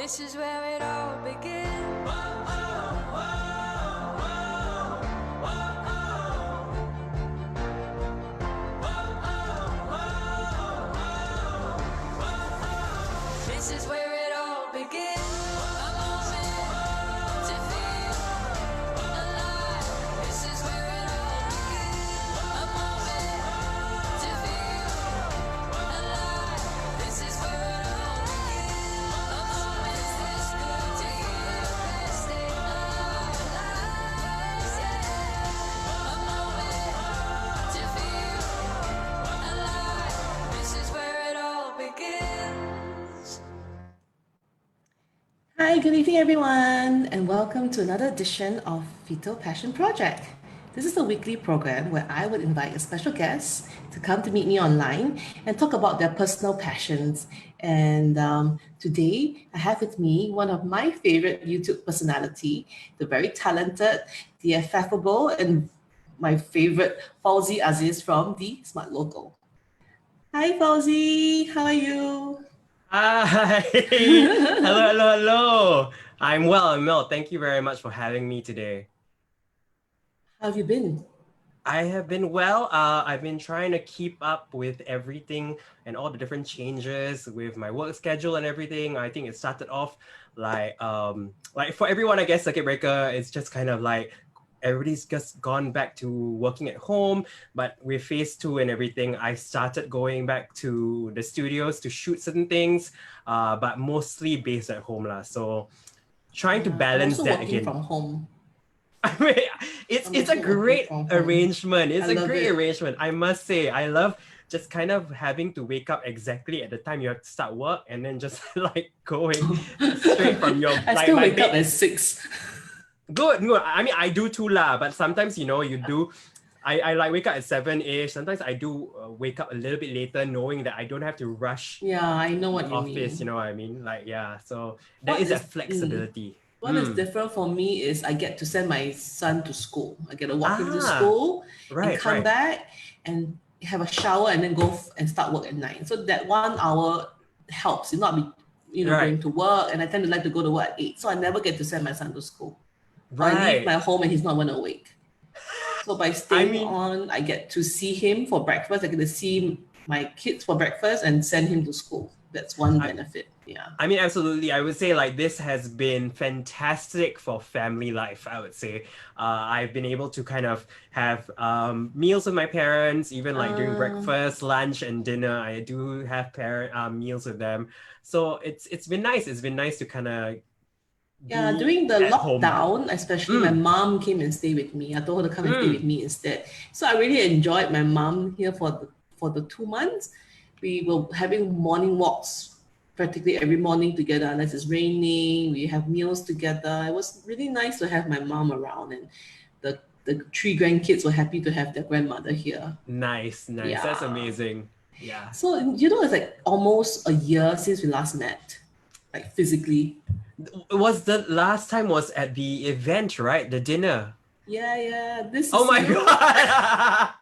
This is where it all begins. This is where it all begins. A moment to feel alive. This is where it all begins. A moment to feel alive. This is where it all begins. A moment this good to hear and stay alive. Yeah. A moment to feel alive. This is where it all begins. Hi, good evening, everyone, and welcome to another edition of PHYTO Passion Project. This is a weekly program where I would invite a special guest to come to meet me online and talk about their personal passions. And today, I have with me one of my favorite YouTube personality, the very talented, the affable, and my favorite Fauzi Aziz from TheSmartLocal. Hi, Fauzi, how are you? Hi! Hello. I'm well. Thank you very much for having me today. How have you been? I have been well. I've been trying to keep up with everything and all the different changes with my work schedule and everything. I think it started off like for everyone, I guess circuit breaker is just kind of like everybody's just gone back to working at home, but with phase 2 and everything, I started going back to the studios to shoot certain things, but mostly based at home lah. So trying to balance I'm also that working again. from home. I mean, it's a great arrangement. It's a great arrangement. I must say, I love just kind of having to wake up exactly at the time you have to start work and then just like going straight from your I still wake up at 6. Good. I mean, I do too lah, but sometimes, you do. I like wake up at 7-ish. Sometimes I do wake up a little bit later knowing that I don't have to rush Yeah, I know what you office, mean. you know what I mean? Like, yeah, so there is a flexibility. What is different for me is I get to send my son to school. I get to walk him to school and come back and have a shower and then go and start work at 9. So that 1 hour helps you not be, going to work. And I tend to like to go to work at 8. So I never get to send my son to school. I leave my home and he's not even awake. So by staying on, I get to see him for breakfast. I get to see my kids for breakfast and send him to school. That's one benefit. Yeah. I mean, absolutely. I would say like this has been fantastic for family life, I would say. I've been able to kind of have meals with my parents, even like during breakfast, lunch, and dinner. I do have meals with them. So it's been nice. It's been nice to kind of during the lockdown, especially my mom came and stayed with me. I told her to come and stay with me instead. So I really enjoyed my mom here for the 2 months. We were having morning walks practically every morning together unless it's raining. We have meals together. It was really nice to have my mom around, and the 3 grandkids were happy to have their grandmother here. Nice. Yeah. That's amazing. Yeah. So, it's like almost a year since we last met, like physically. The last time was at the event, right? The dinner. Yeah. This is my God.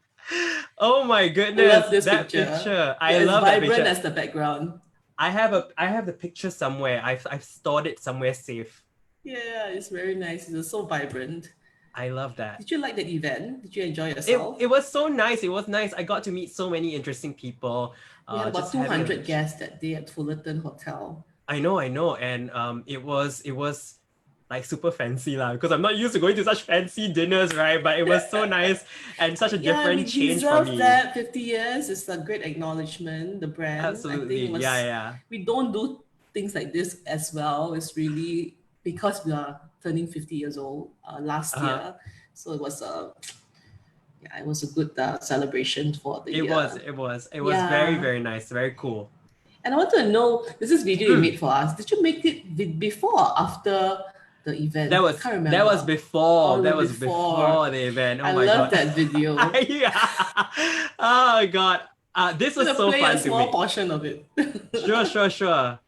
Oh my goodness. I love this picture. I love that picture. Vibrant as the background. I have the picture somewhere. I've stored it somewhere safe. Yeah, it's very nice. It's so vibrant. I love that. Did you like that event? Did you enjoy yourself? It was so nice. It was nice. I got to meet so many interesting people. We had about 200 guests that day at Fullerton Hotel. I know. And it was like super fancy lah, because I'm not used to going to such fancy dinners, right? But it was so nice and such a different change for me. That 50 years is a great acknowledgement, the brand. Absolutely. We don't do things like this as well. It's really because we are turning 50 years old last year. So it was a good celebration for the year. It was very, very nice, very cool. And I want to know, this is video you made for us. Did you make it before or after the event? That was before. That was before the event. Oh my God. I love that video. Oh my God. This was so fun to me. Play a small portion of it. Sure.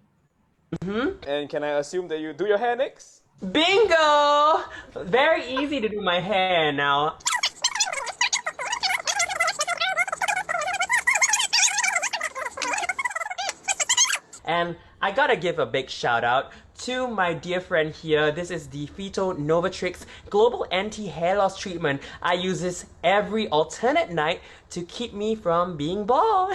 And can I assume that you do your hair next? Bingo! Very easy to do my hair now. And I gotta give a big shout out to my dear friend here. This is the PHYTO Novatrix Global Anti-Hair Loss Treatment. I use this every alternate night to keep me from being bald.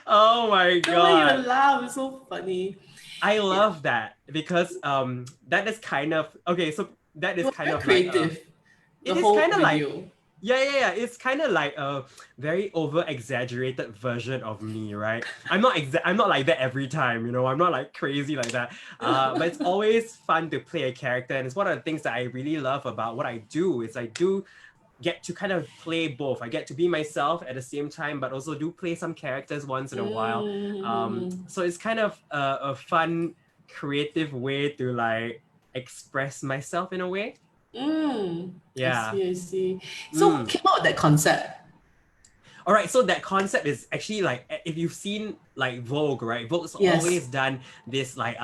Oh my The way you god. laugh is so funny. I love that because that is kind of okay, so that is It was kind very of creative. like The it is whole kind of like video. yeah. It's kind of like a very over-exaggerated version of me, right? I'm not like that every time, you know. I'm not like crazy like that. But it's always fun to play a character, and it's one of the things that I really love about what I do. Is I do get to kind of play both. I get to be myself at the same time, but also do play some characters once in a while. So it's kind of a fun, creative way to like express myself in a way. Yeah. I see. So who came out with that concept? All right, so that concept is actually like, if you've seen like Vogue, right? Vogue's always done this like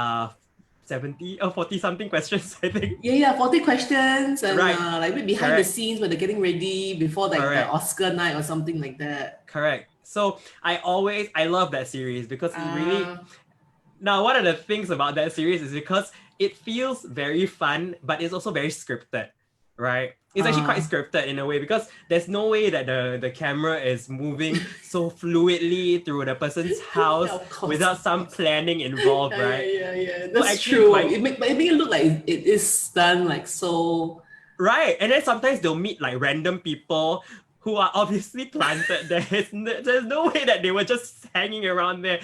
70 or 40 something questions, I think. Yeah, 40 questions and Right. like behind the scenes when they're getting ready before like the Oscar night or something like that. Correct. So I love that series because it really. Now, one of the things about that series is because it feels very fun, but it's also very scripted, right? It's actually quite scripted in a way because there's no way that the camera is moving so fluidly through the person's house without some planning involved, right? Yeah. That's true. It make it look like it is done like so. Right, and then sometimes they'll meet like random people who are obviously planted there. There's no way that they were just hanging around there.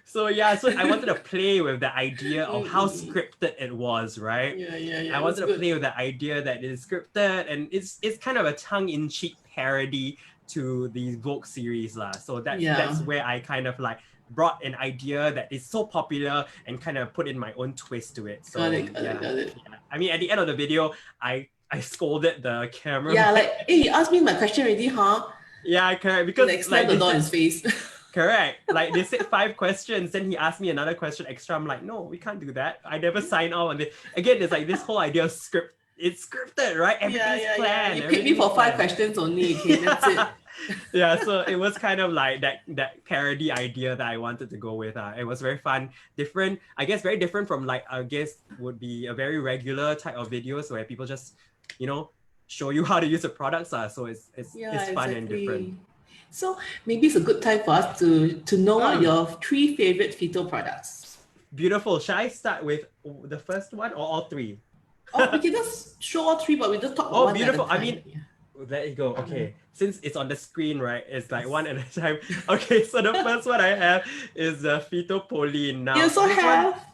So I wanted to play with the idea of how scripted it was, right? Yeah. I wanted to play with the idea that it is scripted, and it's kind of a tongue-in-cheek parody to the Vogue series lah. So that's where I kind of like brought an idea that is so popular and kind of put in my own twist to it. So got it. Yeah. I mean, at the end of the video, I scolded the camera. Yeah, like, hey, you asked me my question already, huh? Yeah, correct. Because like slam the door in his face. Correct. Like they said 5 questions, then he asked me another question extra. I'm like, no, we can't do that. I never signed off on it. Again, it's like this whole idea of script. It's scripted, right? Everything's planned. You picked me for 5 questions only. Okay, that's it. Yeah, so it was kind of like that parody idea that I wanted to go with. It was very fun, different. I guess very different from like I guess would be a very regular type of videos where people just, you know, show you how to use the products. So it's fun and different. So maybe it's a good time for us to know what your 3 favorite PHYTO products. Beautiful. Shall I start with the first one or all 3? We can just show all 3, but we just talk about one beautiful. at a time. I mean, there you go. Okay. Since it's on the screen, right? It's like one at a time. Okay, so the first one I have is the PHYTO Pauline. Now, you also have?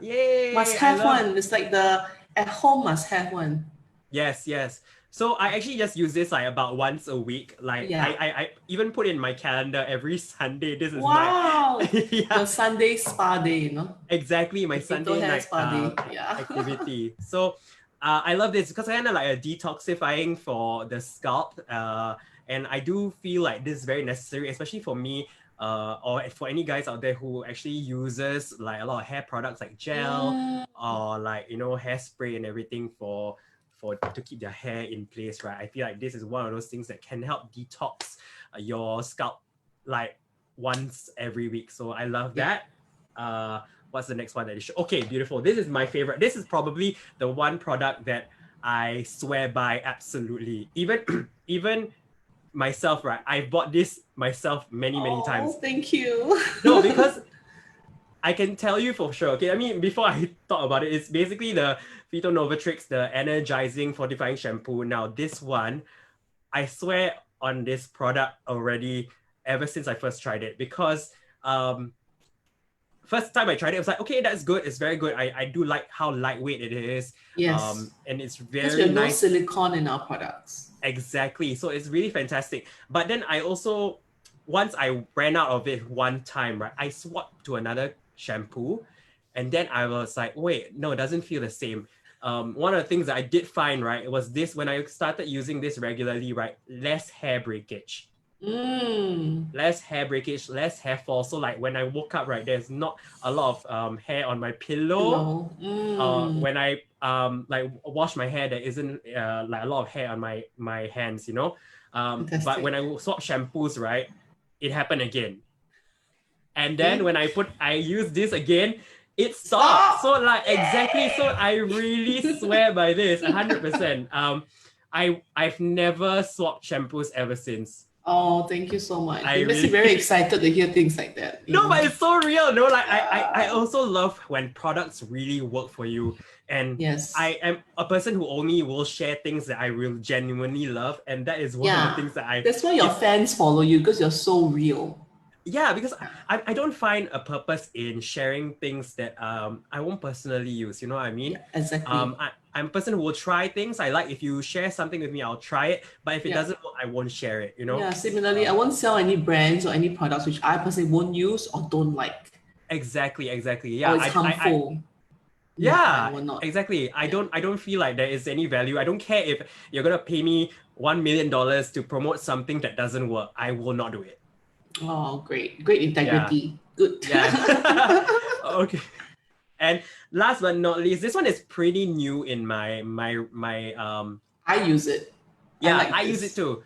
Yay! Must have one. It's like the at home must have one. Yes. So I actually just use this like about once a week. Like I even put in my calendar every Sunday. This is my your Sunday spa day, you know? Exactly, my Sunday night spa day. activity. So I love this because kind of like a detoxifying for the scalp. And I do feel like this is very necessary, especially for me. Or for any guys out there who actually uses like a lot of hair products like gel or like, you know, hairspray and everything to keep their hair in place, right? I feel like this is one of those things that can help detox your scalp like once every week. So I love that. What's the next one that you should? Okay, beautiful. This is my favorite. This is probably the one product that I swear by absolutely. Even myself, right? I bought this myself many times. Thank you. No, because I can tell you for sure. Okay, I mean, before I talk about it, it's basically the PHYTO Novatrix, the energizing fortifying shampoo. Now, this one, I swear on this product already ever since I first tried it because first time I tried it, I was like, okay, that's good. It's very good. I do like how lightweight it is. Yes. And it's Because very we have nice. no silicone in our products. Exactly. So it's really fantastic. But then I also, once I ran out of it one time, right, I swapped to another shampoo. And then I was like, wait, no, it doesn't feel the same. One of the things that I did find, right, it was this, when I started using this regularly, right, less hair breakage. Less hair breakage, less hair fall. So like when I woke up, right, there's not a lot of hair on my pillow. When I like wash my hair, there isn't like a lot of hair on my hands, you know. But when I swap shampoos, right, it happened again. And then when I use this again, it stopped. So like exactly. So I really swear by this 100%. I've never swapped shampoos ever since. Oh, thank you so much. I It makes me really- very excited to hear things like that. No, but it's so real. No, like I also love when products really work for you. And Yes. I am a person who only will share things that I will genuinely love. And that is one of the things that That's why your fans follow you, because you're so real. Yeah, because I don't find a purpose in sharing things that I won't personally use. You know what I mean? Yeah, exactly. I'm a person who will try things. I like if you share something with me, I'll try it. But if it doesn't work, I won't share it. You know? Yeah, similarly, I won't sell any brands or any products which I personally won't use or don't like. Exactly. Yeah, Or it's harmful. Yeah, I will not. exactly. I don't feel like there is any value. I don't care if you're gonna pay me $1 million to promote something that doesn't work. I will not do it. Oh, great integrity. Good. Yeah. Okay. And last but not least, this one is pretty new in my I use it. Yeah, I this. use it too.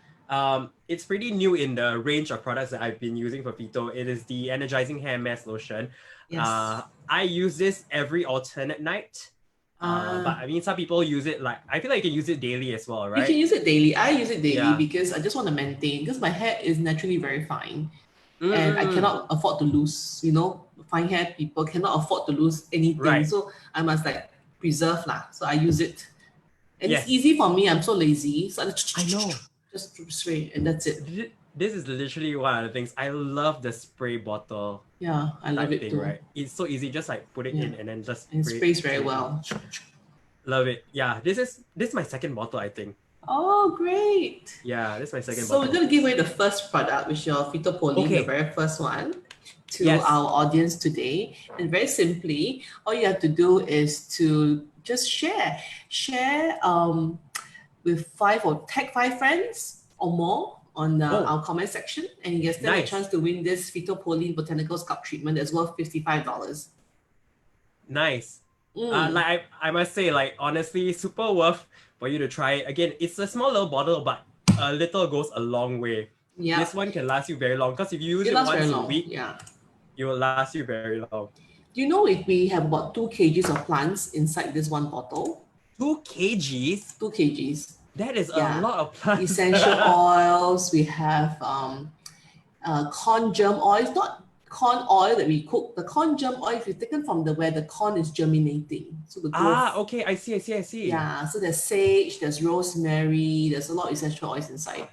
It's pretty new in the range of products that I've been using for PHYTO. It is the energizing hair mask lotion. Yes. I use this every alternate night. But I mean, some people use it like, I feel like you can use it daily as well, right? You can use it daily. I use it daily Yeah. because I just want to maintain, because my hair is naturally very fine. And I cannot afford to lose, fine hair people cannot afford to lose anything. Right. So I must preserve lah. So I use it. And Yes. it's easy for me. I'm so lazy. So I know. just spray and that's it. This is literally one of the things. I love the spray bottle Yeah, I love type it thing, too. right? It's so easy, just like put it in and then just And it spray sprays very well. Love it. Yeah, this is my second bottle, I think. Oh, great. Yeah, this is my second So bottle. we're going to give away the first product, which is your PHYTO Okay. the very first one, to Yes. our audience today. And very simply, all you have to do is to just share with tag 5 friends or more on our comment section, and you can stand a Nice. chance to win this PHYTO Botanical Scalp Treatment that's worth $55. Nice. Like I must say, like honestly, super worth for you to try it. Again, it's a small little bottle, but a little goes a long way. Yeah, This one can last you very long because if you use it it lasts once very a long. week, Yeah. it will last you very long. Do you know if we have about 2 kgs of plants inside this one bottle? 2 kgs? 2 kgs. That is Yeah. a lot of plants. Essential oils. We have corn germ oil. It's not corn oil that we cook. The corn germ oil is taken from where the corn is germinating. So the growth. Okay, I see. Yeah, so there's sage, there's rosemary, there's a lot of essential oils inside.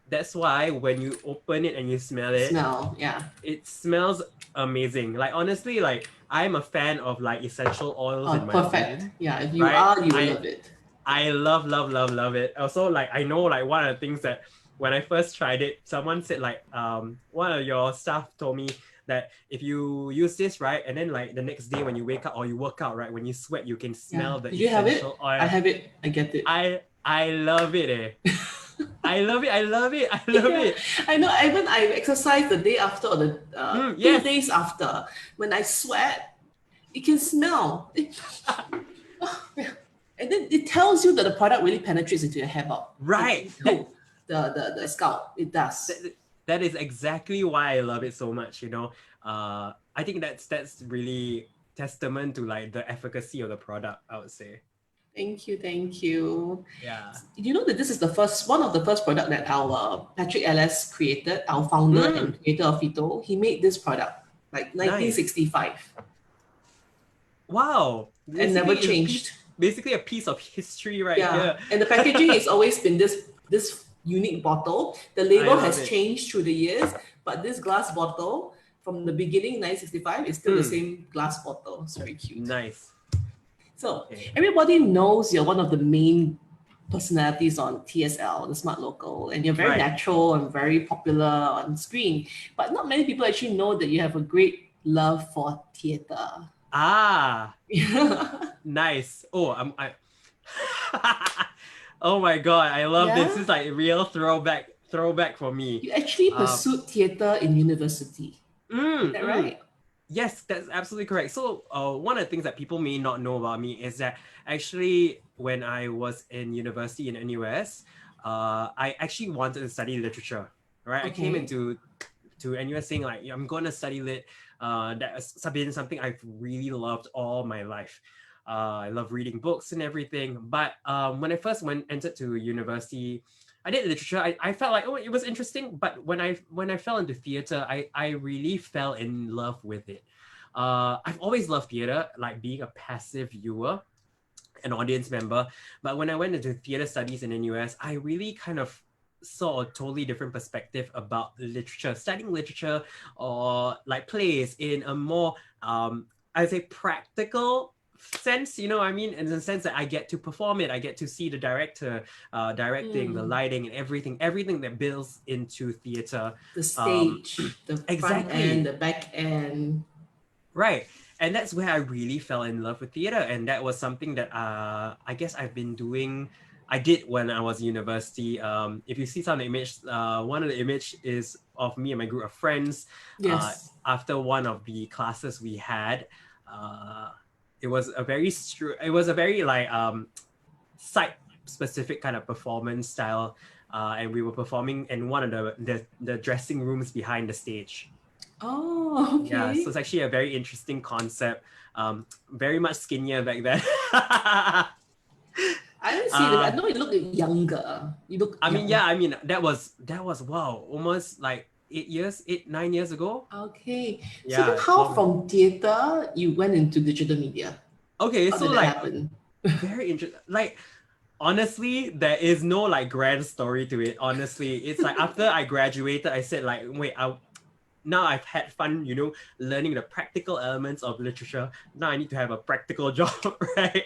That's why when you open it and you smell it, Smell, yeah. it smells amazing. Like honestly, like I'm a fan of like essential oils in my Perfect. room. Yeah, if you Right? are, you will love it. I love it. Also, like I know like one of the things that when I first tried it, someone said like one of your staff told me that if you use this, right, and then like the next day when you wake up or you work out, right, when you sweat, you can smell the Did you have it? essential oil. I have it. I get it. I love it. I love it. I know. Even I exercise the day after or the 2 yes. days after. When I sweat, you can smell. And then it tells you that the product really penetrates into your hair bulb. Right. The scalp. It does. That is exactly why I love it so much. I think that's really testament to like the efficacy of the product, I would say. Thank you. Yeah. You know that this is one of the first product that our Patrick LS created, our founder and creator of PHYTO. He made this product like 1965. Wow. And never changed. Basically a piece of history right here. And the packaging has always been this unique bottle. The label has changed through the years, but this glass bottle from the beginning, 1965, is still the same glass bottle. It's very cute. Nice. So everybody knows you're one of the main personalities on TSL, TheSmartLocal, and you're very natural and very popular on screen. But not many people actually know that you have a great love for theater. Nice. Oh, oh my god, I love this. This is like real throwback for me. You actually pursued theater in university. Is that right? Yes, that's absolutely correct. So one of the things that people may not know about me is that actually when I was in university in NUS, I actually wanted to study literature, right? I came into to NUS saying like, I'm going to study lit. That's been something I've really loved all my life. I love reading books and everything. But when I first entered to university, I did literature. I felt like, oh, it was interesting. But when I fell into theater, I really fell in love with it. I've always loved theater, like being a passive viewer, an audience member. But when I went into theater studies in NUS, I really kind of saw a totally different perspective about literature, studying literature or like plays in a more, I'd say practical sense, you know what I mean? In the sense that I get to perform it, I get to see the director directing, the lighting and everything that builds into theater. The stage, the front end, the back end. Right. And that's where I really fell in love with theater. And that was something that I guess I did when I was in university. If you see some of the image, one of the image is of me and my group of friends. Yes. After one of the classes we had, it was a very like site-specific kind of performance style, and we were performing in one of the dressing rooms behind the stage. Oh, okay. Yeah, so it's actually a very interesting concept. Very much skinnier back then. I didn't see that. I know you look younger. You look. I mean, that was wow, almost like 9 years ago. Okay. Yeah, So then how from theater you went into digital media? Okay, How so did that like happen? very interesting. Like honestly, there is no like grand story to it. Honestly, it's like after I graduated, I said like, wait, now I've had fun, you know, learning the practical elements of literature. Now I need to have a practical job, right?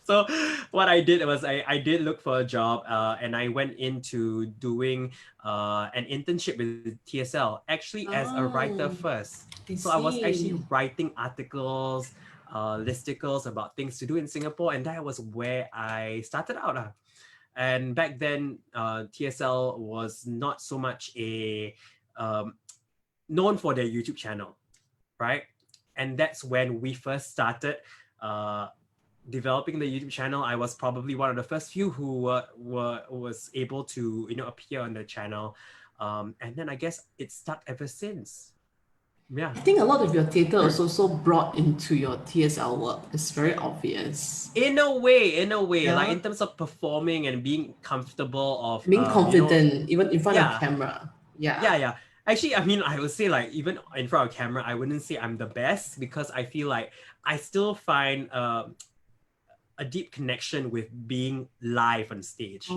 So what I did was I did look for a job, and I went into doing an internship with TSL, actually as a writer first. So I was actually writing articles, listicles about things to do in Singapore, and that was where I started out. And back then, TSL was not so much known for their YouTube channel, right? And that's when we first started developing the YouTube channel. I was probably one of the first few who was able to, you know, appear on the channel, and then I guess it's stuck ever since. Yeah, I think a lot of your theater was also brought into your TSL work. It's very obvious. In a way, Yeah. like in terms of performing and being comfortable of Being confident, you know, even in front yeah. of camera. Yeah. Actually, I mean, I would say like even in front of camera, I wouldn't say I'm the best because I feel like I still find a deep connection with being live on stage.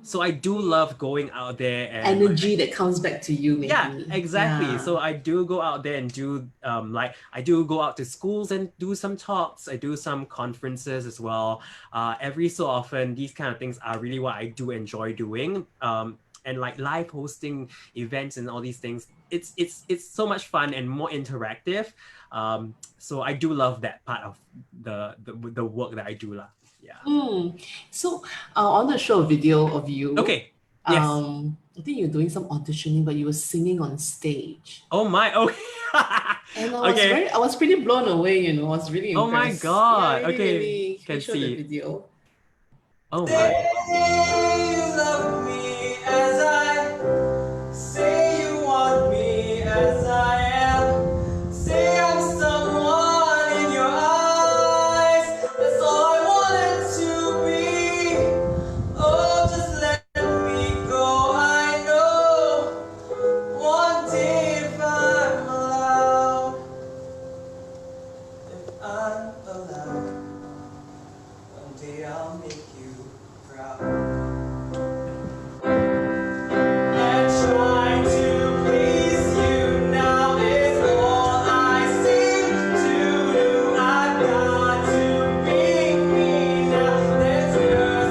So I do love going out there and energy that comes back to you, maybe. Yeah, exactly. Yeah. So I do go out there and do like I do go out to schools and do some talks. I do some conferences as well. Every so often, these kind of things are really what I do enjoy doing. And like live hosting events and all these things, it's so much fun and more interactive. So I do love that part of the work that I do lah. Yeah. So I want to show a video of you. Okay. Yes. I think you're doing some auditioning, but you were singing on stage. Oh my. Okay. And I was pretty blown away. You know, I was really impressed. Oh my god. Yeah, okay. really. Can you show see the video? Oh my. You love me as I say you want me as I am. Say I'm someone in your eyes. That's all I wanted to be. Oh, just let me go. I know one day if I'm allowed, one day I'll make you proud. And trying to please you now is all I seem to do. I've got to be me now. There's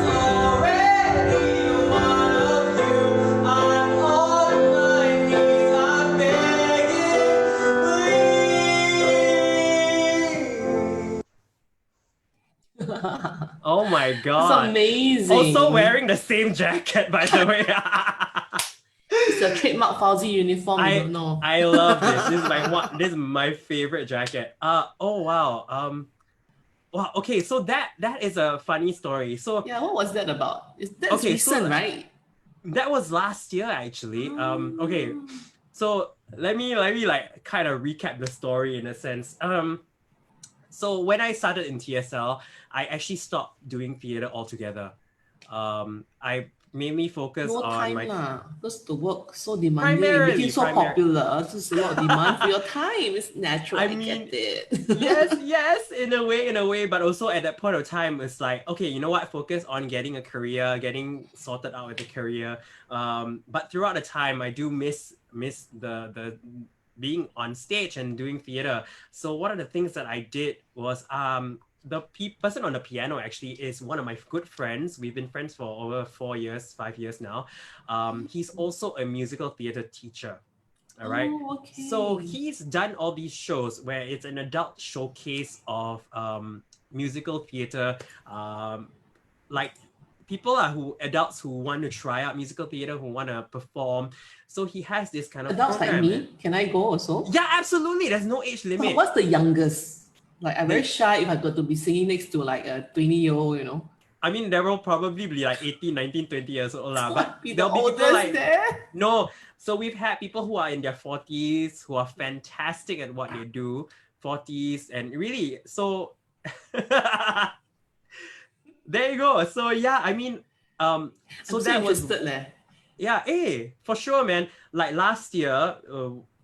already one of you. I'm on my knees, I'm begging, please. Oh my It's god. amazing. Also wearing the same jacket, by the way. It's your trademark Fauzi uniform. You don't know. I love this. This is my favorite jacket. Oh wow. Wow. Okay. So that is a funny story. So Yeah, what was that about? That's Okay, so recent, right? that was last year actually. Okay. So let me like kind of recap the story in a sense. So when I started in TSL, I actually stopped doing theater altogether. I mainly focus No on time my lah, because the work so demanding and became so popular. There's a lot of demand for your time. It's natural. I get it. yes, in a way, but also at that point of time, it's like, okay, you know what? Focus on getting a career, getting sorted out with a career. But throughout the time, I do miss the being on stage and doing theater. So one of the things that I did was the person on the piano actually is one of my good friends. We've been friends for over 5 years now. He's also a musical theater teacher. All right. Oh, okay. So he's done all these shows where it's an adult showcase of musical theater, like people adults who want to try out musical theater, who want to perform. So he has this kind of adults program. like me, can I go also? Yeah, absolutely. There's no age limit. But what's the youngest? Like, I'm very shy if I got to be singing next to like a 20-year-old, you know. I mean, there will probably be like 18, 19, 20 years old, but Be there'll the be people like there. no. So we've had people who are in their 40s who are fantastic at what they do, 40s, and really so. There you go. So yeah, I mean, so that was yeah, for sure, man. Like last year,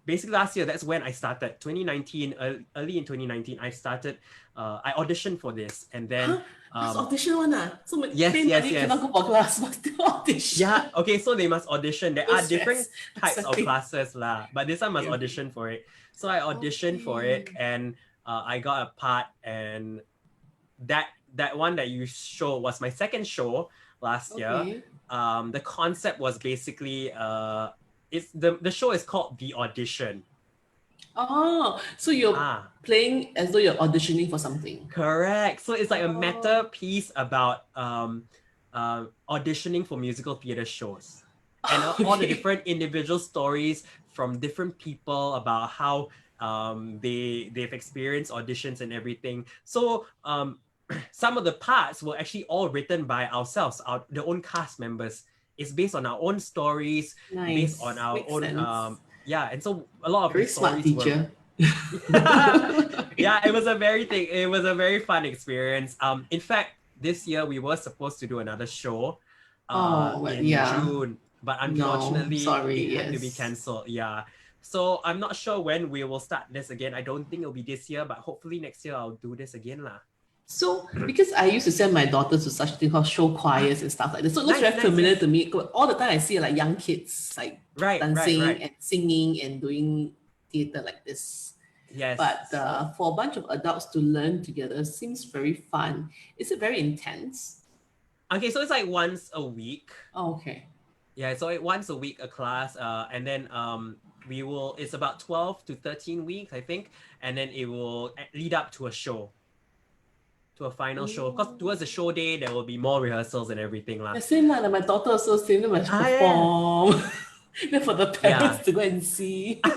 basically last year, that's when I started. 2019, early in 2019, I started. I auditioned for this, and then audition one So yes. cannot go for class, but still audition. Yeah, okay, so they must audition. There are different types of classes lah, but this one must audition for it. So I auditioned for it, and I got a part, and that one that you show was my second show last year. The concept was basically it's the show is called The Audition. Oh, so you're playing as though you're auditioning for something. Correct. So it's like a meta piece about auditioning for musical theater shows. And all the different individual stories from different people about how they've experienced auditions and everything. So some of the parts were actually all written by ourselves, the own cast members. It's based on our own stories, based on our own sense. And so a lot of very the smart stories teacher. Yeah, it was a very fun experience. In fact, this year we were supposed to do another show in June, but unfortunately it had to be cancelled. Yeah. So I'm not sure when we will start this again. I don't think it'll be this year, but hopefully next year I'll do this again lah. So, because I used to send my daughters to such thing called show choirs and stuff like that. So it looks very familiar to me. All the time I see like young kids like dancing and singing and doing theater like this. Yes. But for a bunch of adults to learn together seems very fun. Is it very intense? Okay, so it's like once a week. Oh, okay. Yeah, so once a week a class, and then it's about 12 to 13 weeks, I think, and then it will lead up to a show. To a final show, because towards the show day there will be more rehearsals and everything lah. The same like my daughter also same, they must perform. Then for the parents to go and see. So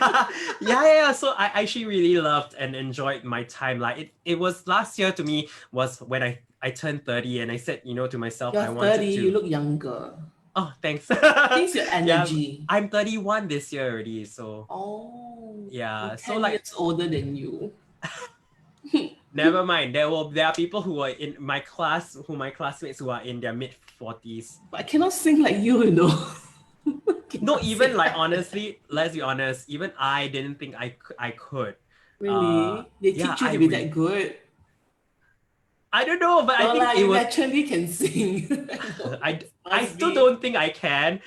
I actually really loved and enjoyed my time. Like it was last year to me was when I turned 30 and I said, to myself, You're I wanted 30, to. you look younger. Oh, thanks. Thanks your energy. I'm 31 this year already, so. Oh. Yeah, so like years older than you. Never mind. There are people who are in my class, my classmates who are in their mid-40s. But I cannot sing like you, No, even like honestly, let's be honest, even I didn't think I could. Really? They teach you to be that good? I don't know, but I think you actually can sing. I still don't think I can.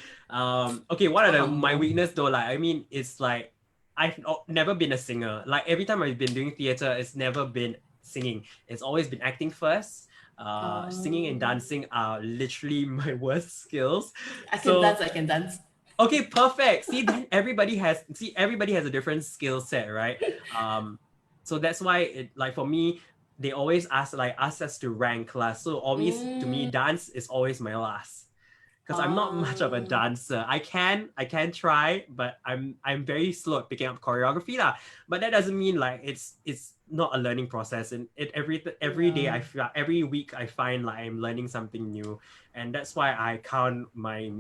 Okay, what are my weakness though? Like, I mean, it's like I've never been a singer. Like every time I've been doing theater, it's never been singing. It's always been acting first. Singing and dancing are literally my worst skills. I can dance. Okay, perfect. See, then everybody has a different skill set, right? So that's why for me, they always ask us to rank last. So always to me, dance is always my last. Because I'm not much of a dancer. I can try, but I'm very slow at picking up choreography lah. But that doesn't mean like it's not a learning process. And every day every week I find like I'm learning something new. And that's why I count my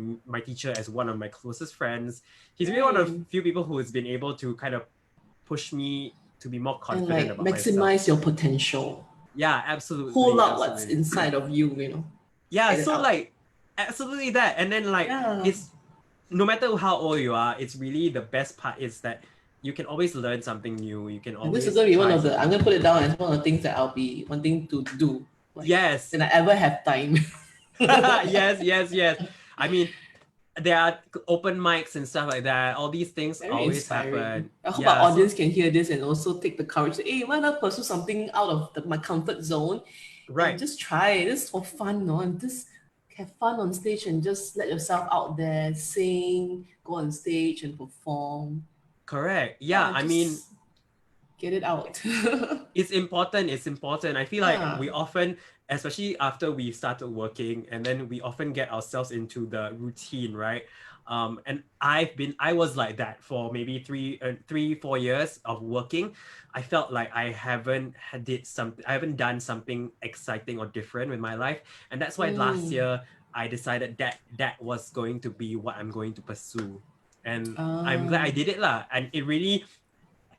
teacher as one of my closest friends. He's really one of the few people who has been able to kind of push me to be more confident and like about maximize myself. your potential. Yeah, absolutely. Pull out absolutely. what's inside of you, you know. Yeah, Get it so out. like absolutely that. And then like it's no matter how old you are, it's really the best part is that you can always learn something new. You can And always this is gonna be one try of the. I'm something gonna put it down as one of the things that I'll be wanting to do. Like, Yes. When I ever have time. yes. I mean, there are open mics and stuff like that. All these things Very always inspiring. happen. I hope Yeah, our so- audience can hear this and also take the courage to, hey, why not pursue something out of my comfort zone? Right. And just try it. Just for fun, no? And just have fun on stage and just let yourself out there, sing, go on stage and perform. Correct. Yeah, I mean, just get it out. it's important. I feel like Yeah. we often, especially after we started working, and then we often get ourselves into the routine, right? And I was like that for maybe 3-4 years of working. I felt like I haven't done something exciting or different with my life, and that's why last year I decided that was going to be what I'm going to pursue, and I'm glad I did it lah. And it really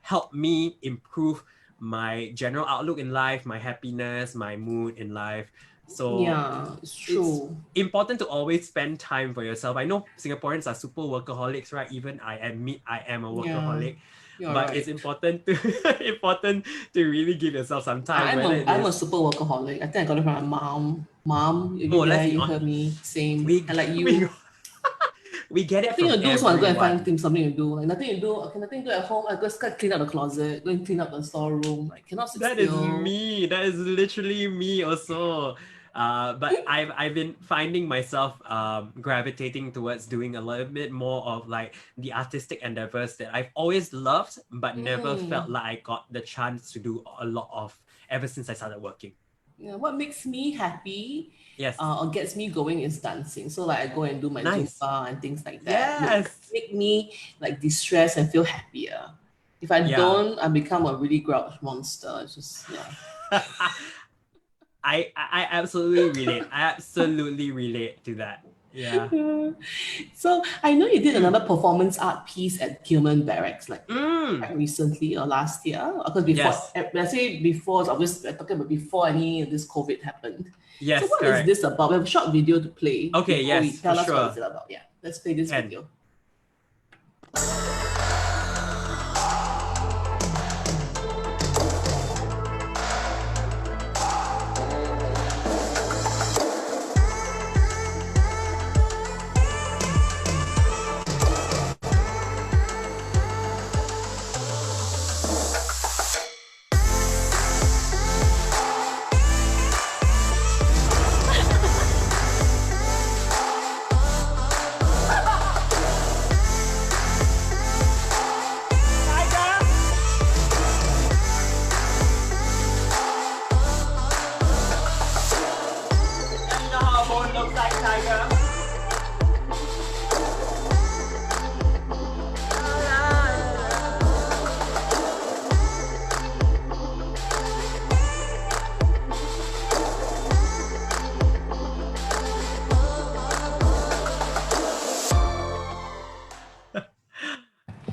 helped me improve my general outlook in life, my happiness, my mood in life. So yeah, it's true. It's important to always spend time for yourself. I know Singaporeans are super workaholics, right? Even I admit I am a workaholic. You're But right. it's important to really give yourself some time. I'm a super workaholic. I think I got it from my mom. Mom, if let's be you honest. heard me, same. We- and like you. we get it Nothing from to do, so I go and everyone. find something to do. Like nothing to do. Okay, nothing to do at home. I go start clean up the closet, go and clean up the storeroom. I cannot sit That is still. me. That is literally me also. But I've been finding myself gravitating towards doing a little bit more of like the artistic endeavors that I've always loved, but never felt like I got the chance to do a lot of ever since I started working. Yeah, what makes me happy Yes. or gets me going is dancing. So like I go and do my Nice. Zumba and things like that. Yes. Make me like distress and feel happier. If I Yeah. don't, I become a really grouch monster. It's just I absolutely relate. I absolutely relate to that. Yeah. So I know you did another performance art piece at Gilman Barracks like Mm. quite recently or last year. Because before, Yes. when I say before, it's obviously we're talking about before any of this COVID happened. Yes, So what is correct. this about? We have a short video to play. Okay, before yes, we tell for us sure. what it's about. Yeah, let's play this Can. video. You know how a bone looks like, Tiger?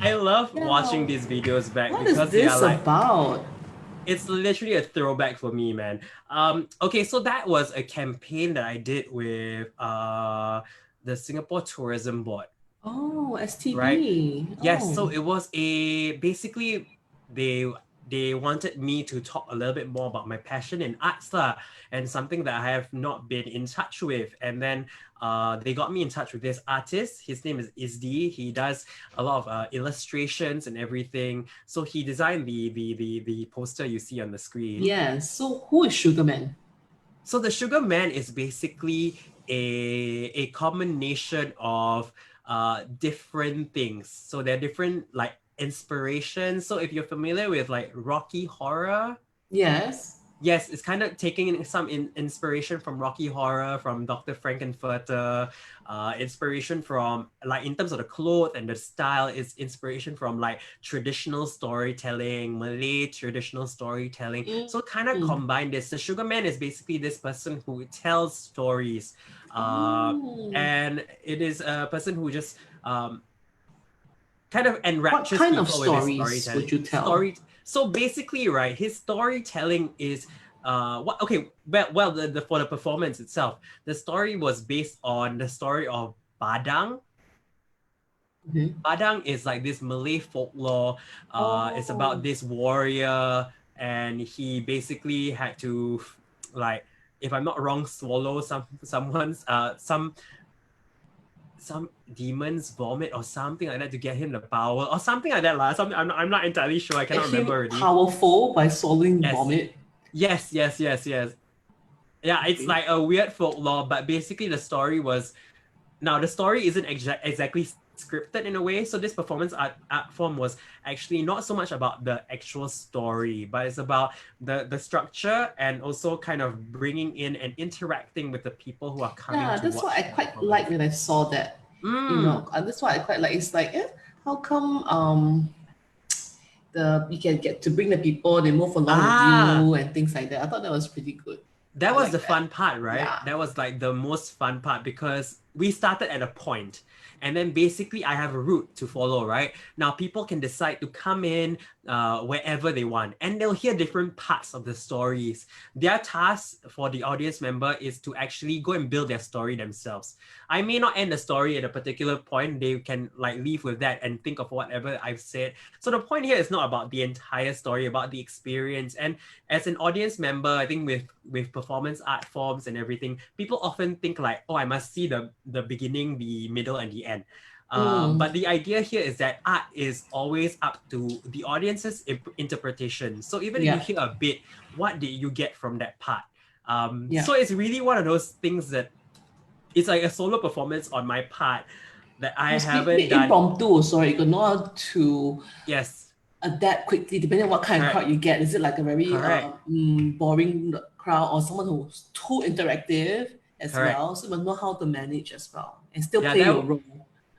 I love Yeah. watching these videos back What is because they this are like about? it's literally a throwback for me, man. Okay, so that was a campaign that I did with the Singapore Tourism Board. Oh, STB. Right. Yes, so Oh. it was basically they wanted me to talk a little bit more about my passion in arts lah, and something that I have not been in touch with. And then they got me in touch with this artist. His name is Izdi. He does a lot of illustrations and everything. So he designed the poster you see on the screen. Yes. So who is Sugarman? So the Sugar Man is basically a combination of different things. So they're different like inspirations. So if you're familiar with like Rocky Horror, Yes. yes, it's kind of taking some inspiration from Rocky Horror, from Dr. Frankenfurter, inspiration from, like, in terms of the clothes and the style, is inspiration from like traditional storytelling, Malay traditional storytelling. So kind of combine this. The Sugar Man is basically this person who tells stories, and it is a person who just kind of enraptures What kind of people with his stories storytelling. would you tell? So basically, right, his storytelling is for the performance itself, the story was based on the story of Badang. Badang is like this Malay folklore. It's about this warrior, and he basically had to, like, if I'm not wrong, swallow some demon's vomit or something like that to get him the power or something like that. I'm not entirely sure. I cannot remember already. Powerful by swallowing vomit. Yes. Yeah, it's like a weird folklore, but basically the story isn't exactly scripted in a way. So this performance art form was actually not so much about the actual story, but it's about the structure and also kind of bringing in and interacting with the people who are coming. Yeah, that's what I quite like when I saw that. You know, that's what I quite like. It's like, how come you can get to bring the people, they move along with you and things like that. I thought that was pretty good. That was the fun part, right? Yeah. That was like the most fun part, because we started at a point, and then basically I have a route to follow, right? Now people can decide to come in wherever they want, and they'll hear different parts of the stories. Their task for the audience member is to actually go and build their story themselves. I may not end the story at a particular point. They can like leave with that and think of whatever I've said. So the point here is not about the entire story, about the experience. And as an audience member, I think with performance art forms and everything, people often think like, oh, I must see the beginning, the middle, and the end. But the idea here is that art is always up to the audience's interpretation. So even if you hear a bit, what did you get from that part? So it's really one of those things that it's like a solo performance on my part that I haven't done. Impromptu, sorry, you know how to adapt quickly depending on what kind of crowd you get. Is it like a very boring crowd or someone who's too interactive as well? So you must know how to manage as well and still play your role.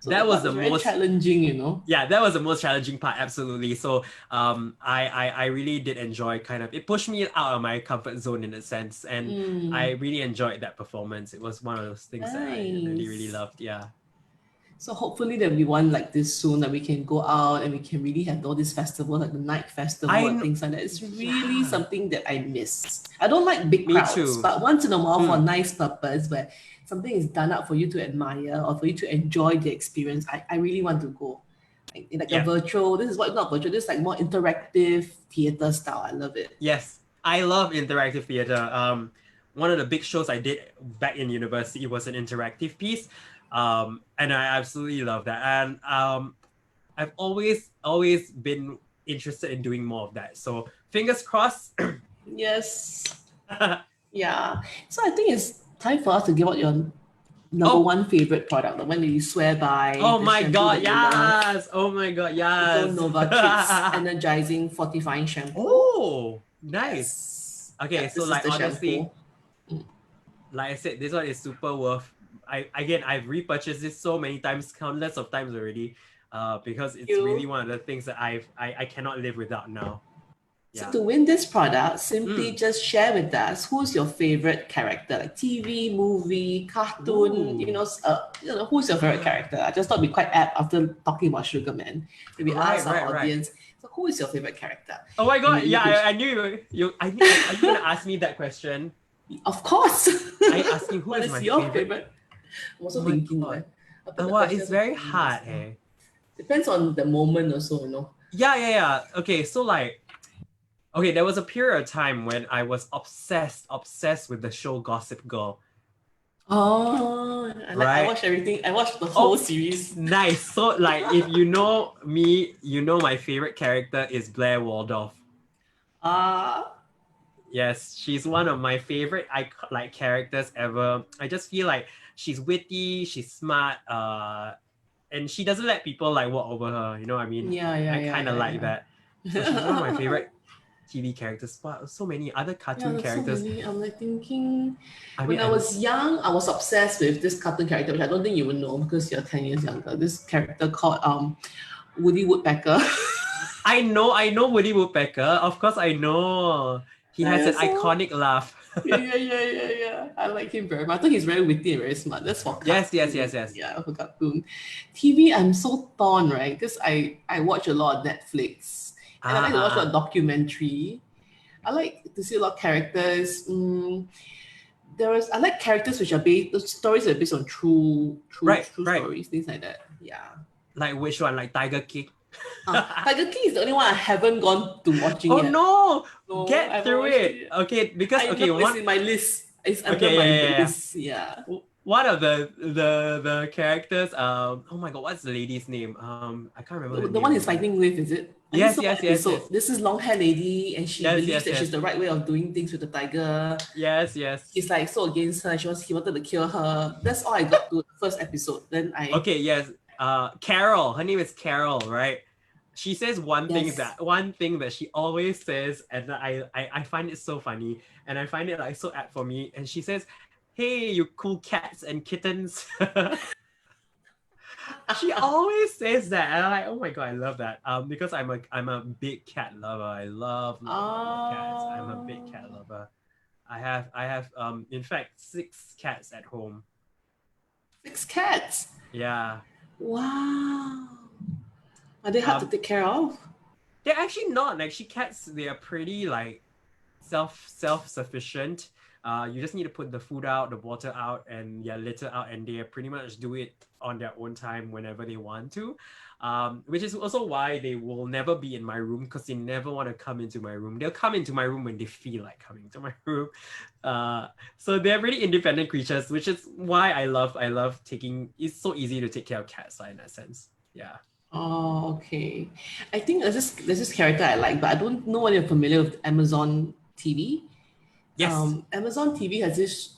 So that was the very most challenging, you know. Yeah, that was the most challenging part, absolutely. So I really did enjoy it pushed me out of my comfort zone in a sense, and I really enjoyed that performance. It was one of those things that I really, really loved. Yeah. So hopefully there'll be one like this soon that we can go out and we can really have all these festivals, like the night festival and things like that. It's really something that I miss. I don't like big crowds, but once in a while for a nice purpose where something is done up for you to admire or for you to enjoy the experience, I really want to go. Like a virtual, this is not virtual, this is like more interactive theater style. I love it. Yes, I love interactive theater. One of the big shows I did back in university was an interactive piece. And I absolutely love that. And I've always been interested in doing more of that. So fingers crossed. Yes. Yeah. So I think it's time for us to give out your number one favorite product, the one that you swear by. Oh my god, yes! Oh my god, yes! Novatrix Energizing Fortifying Shampoo. Oh, nice. Yes. Okay, so like honestly, shampoo. Like I said, this one is super worth. I've repurchased this so many times, countless of times already, because it's really one of the things that I cannot live without now. So to win this product, simply just share with us who's your favorite character, like TV, movie, cartoon. You know, who's your favorite character? I just thought it'd be quite apt after talking about Sugar Man. Maybe ask our audience. So who is your favorite character? Oh my god! I knew you. Are you gonna ask me that question? Of course. I asking who is my your favorite? I'm also thinking. It's very hard. Hey. Depends on the moment also, you know. Yeah. Okay, so like, there was a period of time when I was obsessed with the show Gossip Girl. Oh, I watched everything. I watched the whole series. Nice. So like, if you know me, you know my favorite character is Blair Waldorf. Yes, she's one of my favorite characters ever. I just feel like she's witty, she's smart, and she doesn't let people like walk over her. You know what I mean? Yeah. I kind of like that. So she's one of my favorite. TV characters. Wow, so many other Yeah, cartoon there's so characters. many. I'm like thinking, I when mean, I was young, I was obsessed with this cartoon character, which I don't think you would know because you're 10 years younger. This character called Woody Woodpecker. I know Woody Woodpecker. Of course, I know. He has an So- iconic laugh. yeah. I like him very much. I think he's very witty and very smart. That's for Yes. cartoon. Yeah, for cartoon. TV, I'm so torn, right? Because I watch a lot of Netflix. And I like to watch a lot of documentary. I like to see a lot of characters. I like characters which are based, the stories are based on true stories, things like that. Yeah. Like which one? Like Tiger King? Tiger King is the only one I haven't gone to watching Oh yet. no! No, I Get haven't through watched it. Okay, because I okay, know one it's in my list. It's under Okay, my yeah. list. Yeah. one of the characters. Oh my god, what's the lady's name? I can't remember. The her one name. he's fighting with, is it? I Yes, saw yes, one yes, episode. yes. This is long hair lady, and she Yes, believes yes, that yes. she's the right way of doing things with the tiger. Yes. He's like so against her. He wanted to kill her. That's all I got to the first episode. Then I Okay, yes. Carol. Her name is Carol, right? She says one thing Yes. that she always says, and I find it so funny, and I find it like so apt for me. And she says, "Hey, you cool cats and kittens." She always says that, and I'm like, oh my god, I love that. Because I'm a big cat lover. I love cats. I'm a big cat lover. I have in fact 6 cats at home. 6 cats. Yeah. Wow. Are they hard to take care of? They're actually not. Actually, cats, they are pretty like self-sufficient. You just need to put the food out, the water out, and litter out, and they pretty much do it on their own time whenever they want to. Which is also why they will never be in my room, because they never want to come into my room. They'll come into my room when they feel like coming to my room. So they're really independent creatures, which is why I love taking. It's so easy to take care of cats, in that sense. Yeah. Oh, okay. I think there's this character I like, but I don't know whether you're familiar with Amazon TV. Yes. Amazon TV has this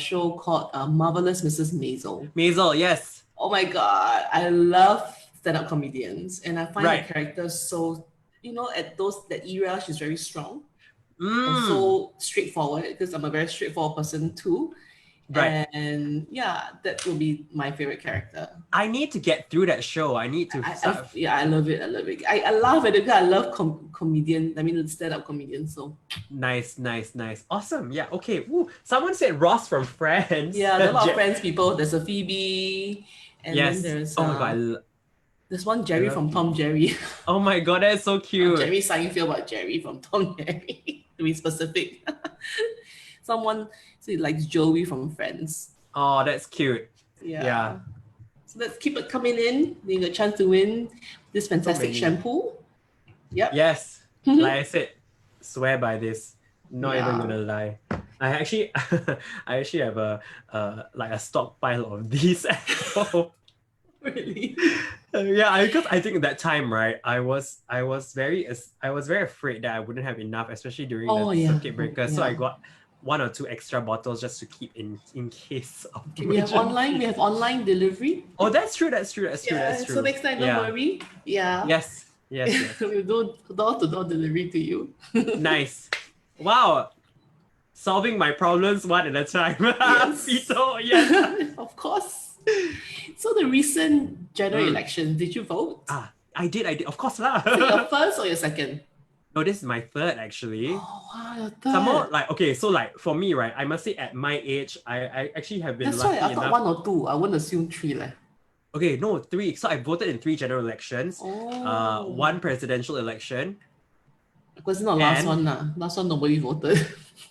show called Marvelous Mrs. Maisel. Maisel, yes. Oh my god, I love stand-up comedians, and I find Right. the character so, at that era, she's very strong and Mm. so straightforward, because I'm a very straightforward person too. Right. And yeah, that will be my favorite character. I need to get through that show. I need to start. I love it. I laugh at it because I love comedian. I mean, stand-up comedian. So Nice. Awesome. Yeah. Okay. Woo. Someone said Ross from Friends. yeah, there are a lot of Je- Friends people. There's a Phoebe, and Yes. then there's Oh my god. there's one Jerry love from Phoebe. Tom Jerry. Oh my god, that's so cute. Jerry Seinfeld, but Jerry from Tom Jerry. To be specific, someone likes Joey from Friends. Oh, that's cute. Yeah. Yeah. So let's keep it coming in. You got a chance to win this fantastic many. shampoo. Yep. Yes. Mhm. Like I said, swear by this. Not even Yeah. gonna lie. I actually have a stockpile of these at home. Really? Yeah, because I think that time, right, I was very afraid that I wouldn't have enough, especially during Oh, the yeah. circuit breaker. So I Yeah. got 1 or 2 extra bottles just to keep in case of We have online delivery. Oh, that's true. That's true. So next time, don't Yeah. worry. Yeah. Yes. We'll do door-to-door delivery to you. Nice. Wow. Solving my problems one at a time. Yes. PHYTO, yes. Of course. So the recent general Mm. election, did you vote? I did. Of course lah. So your first or your second? No, this is my third actually. Oh wow, your third. Some more okay, so for me, right, I must say at my age, I actually have been That's why lucky I thought enough. 1 or 2. I wouldn't assume 3 leh. Okay, no, 3. So I voted in 3 general elections. Oh. 1 presidential election. Because it's not last And- one lah. Last one nobody voted.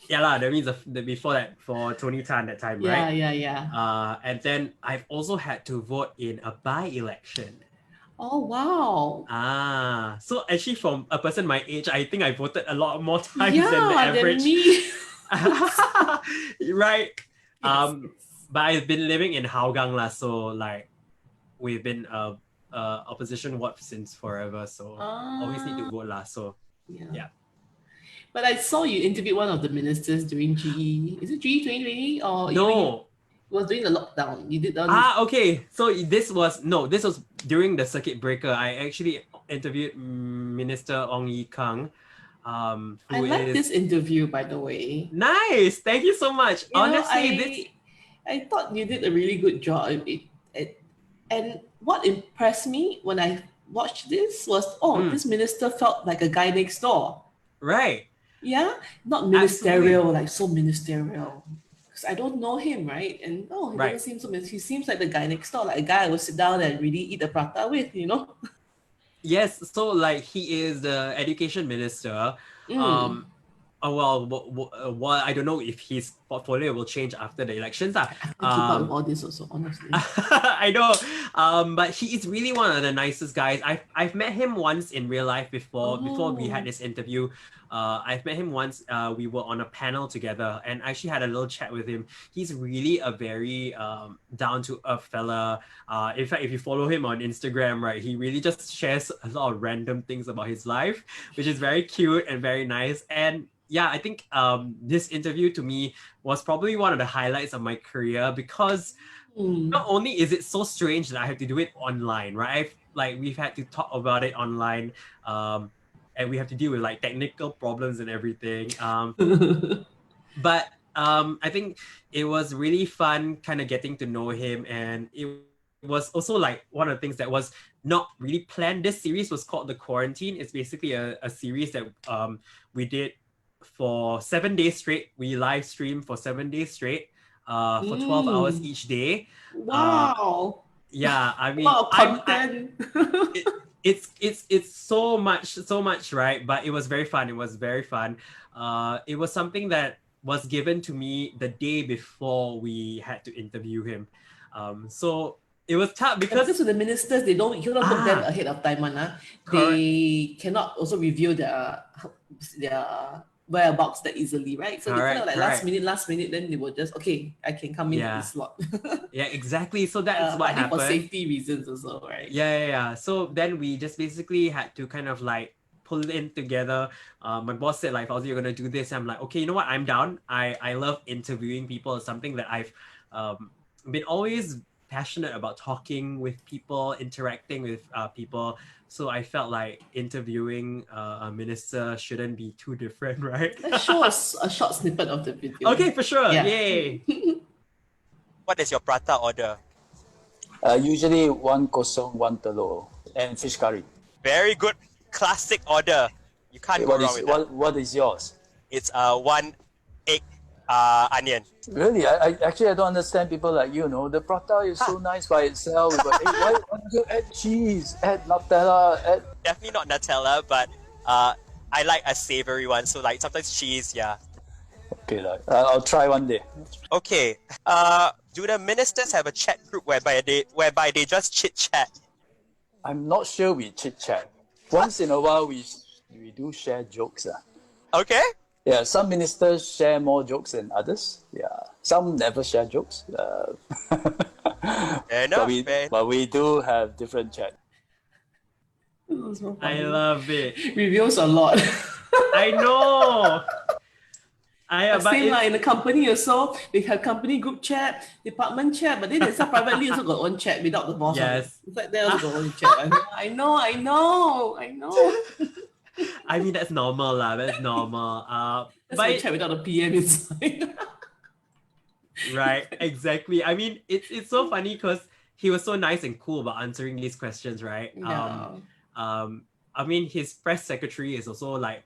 Yeah lah, that means the before that for Tony Tan that time, yeah, right? yeah. And then I've also had to vote in a by-election. Oh wow. So actually from a person my age, I think I voted a lot more times than the Yeah, average. me. Right. Yes. But I've been living in Hougang lah, so like we've been opposition ward since forever, so always need to vote lah. So Yeah. But I saw you interviewed one of the ministers during GE. Is it GE 2020 or no. it was during the lockdown? You did Okay. So this was during the circuit breaker. I actually interviewed Minister Ong Ye Kung. I like this interview, by the way. Nice. Thank you so much. Honestly, I thought you did a really good job. And what impressed me when I watched this was, this minister felt like a guy next door. Right. Yeah, not ministerial, like so ministerial. Because I don't know him, right? And he doesn't seem so. He seems like the guy next door, like a guy I would sit down and really eat a prata with, Yes, so like he is the education minister. I don't know if his portfolio will change after the elections. I keep up with all this also, honestly. I know, but he is really one of the nicest guys. I've met him once in real life before we had this interview. I've met him once. We were on a panel together, and I actually had a little chat with him. He's really a very down to earth fella. In fact, if you follow him on Instagram, right, he really just shares a lot of random things about his life, which is very cute and very nice. And yeah, I think this interview to me was probably one of the highlights of my career because not only is it so strange that I have to do it online, right? We've had to talk about it online, and we have to deal with like technical problems and everything. But I think it was really fun kind of getting to know him, and it was also like one of the things that was not really planned. This series was called The Quarantine. It's basically a series that we did for 7 days straight. We live streamed for 7 days straight for 12 hours each day. Wow. Yeah, I mean, content. It's so much, right? But it was very fun. It was very fun. It was something that was given to me the day before we had to interview him. So it was tough because with the ministers, you cannot book them ahead of time, they cannot also reveal their whereabouts that easily, right? So they kind of like last minute, then they will just, I can come in at this slot. Yeah, exactly. So that's what happened. For safety reasons also, right? Yeah. So then we just basically had to kind of like pull it in together. My boss said like, Fauzi, you're gonna do this. I'm like, okay, you know what? I'm down. I love interviewing people. It's something that I've been always passionate about, talking with people, interacting with people. So I felt like interviewing a minister shouldn't be too different, right? Let's show us a short snippet of the video. Okay, for sure. Yeah. Yay. What is your prata order? Usually 1 kosong, 1 telur, and fish curry. Very good, classic order. You can't go wrong with that. What is yours? It's 1 egg onion. Really? I don't understand people like you. The prata is so nice by itself. But why don't you add cheese, add Nutella, add... Definitely not Nutella, but I like a savory one. So like sometimes cheese, yeah. Okay, I'll try one day. Okay. Do the ministers have a chat group whereby they just chit chat? I'm not sure we chit chat. Once in a while we do share jokes. Okay. Yeah, some ministers share more jokes than others. Yeah, some never share jokes. Fair enough, but we do have different chat. So I love it. Reveals a lot. I know. Same like in the company also, they have company group chat, department chat, but then there's some privately also got own chat without the boss. Yes. It's like they also got own chat. I know. I mean, that's normal lah. That's normal. But chat without the PM inside. Right, exactly. I mean, it's so funny because he was so nice and cool about answering these questions, right? Yeah. I mean, his press secretary is also like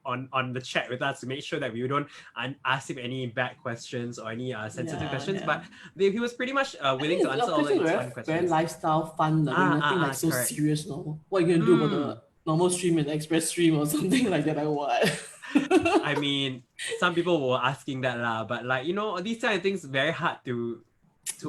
on the chat with us to make sure that we don't ask him any bad questions or any sensitive questions. Yeah. But he was pretty much willing to answer all the fun questions. Very lifestyle, fun. Nothing like so correct. serious. No, what are you gonna do about the normal stream and express stream or something like that? Like what? I mean, some people were asking that lah, but like these kind of things very hard to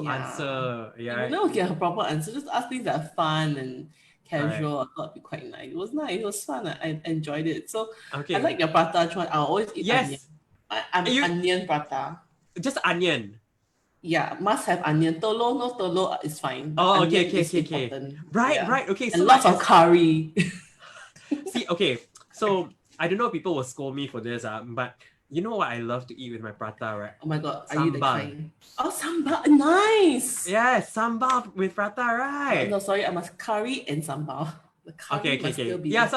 answer. Yeah, get a proper answer. Just ask things that are fun and casual. I thought it'd be quite nice. It was nice. It was fun. I enjoyed it. So okay. I like your prata. I'll always eat onion. I'm onion prata. Just onion. Yeah, must have onion. Telur, no telur is fine. Oh, onion okay. is important. Right. Okay. And lots of curry. See, okay. So I don't know if people will scold me for this, but you know what I love to eat with my prata, right? Oh my god, sambal. are you the kind? Oh, sambal, nice. Yeah, sambal with prata, right? No, sorry, I must curry and sambal. The curry must still be Yeah,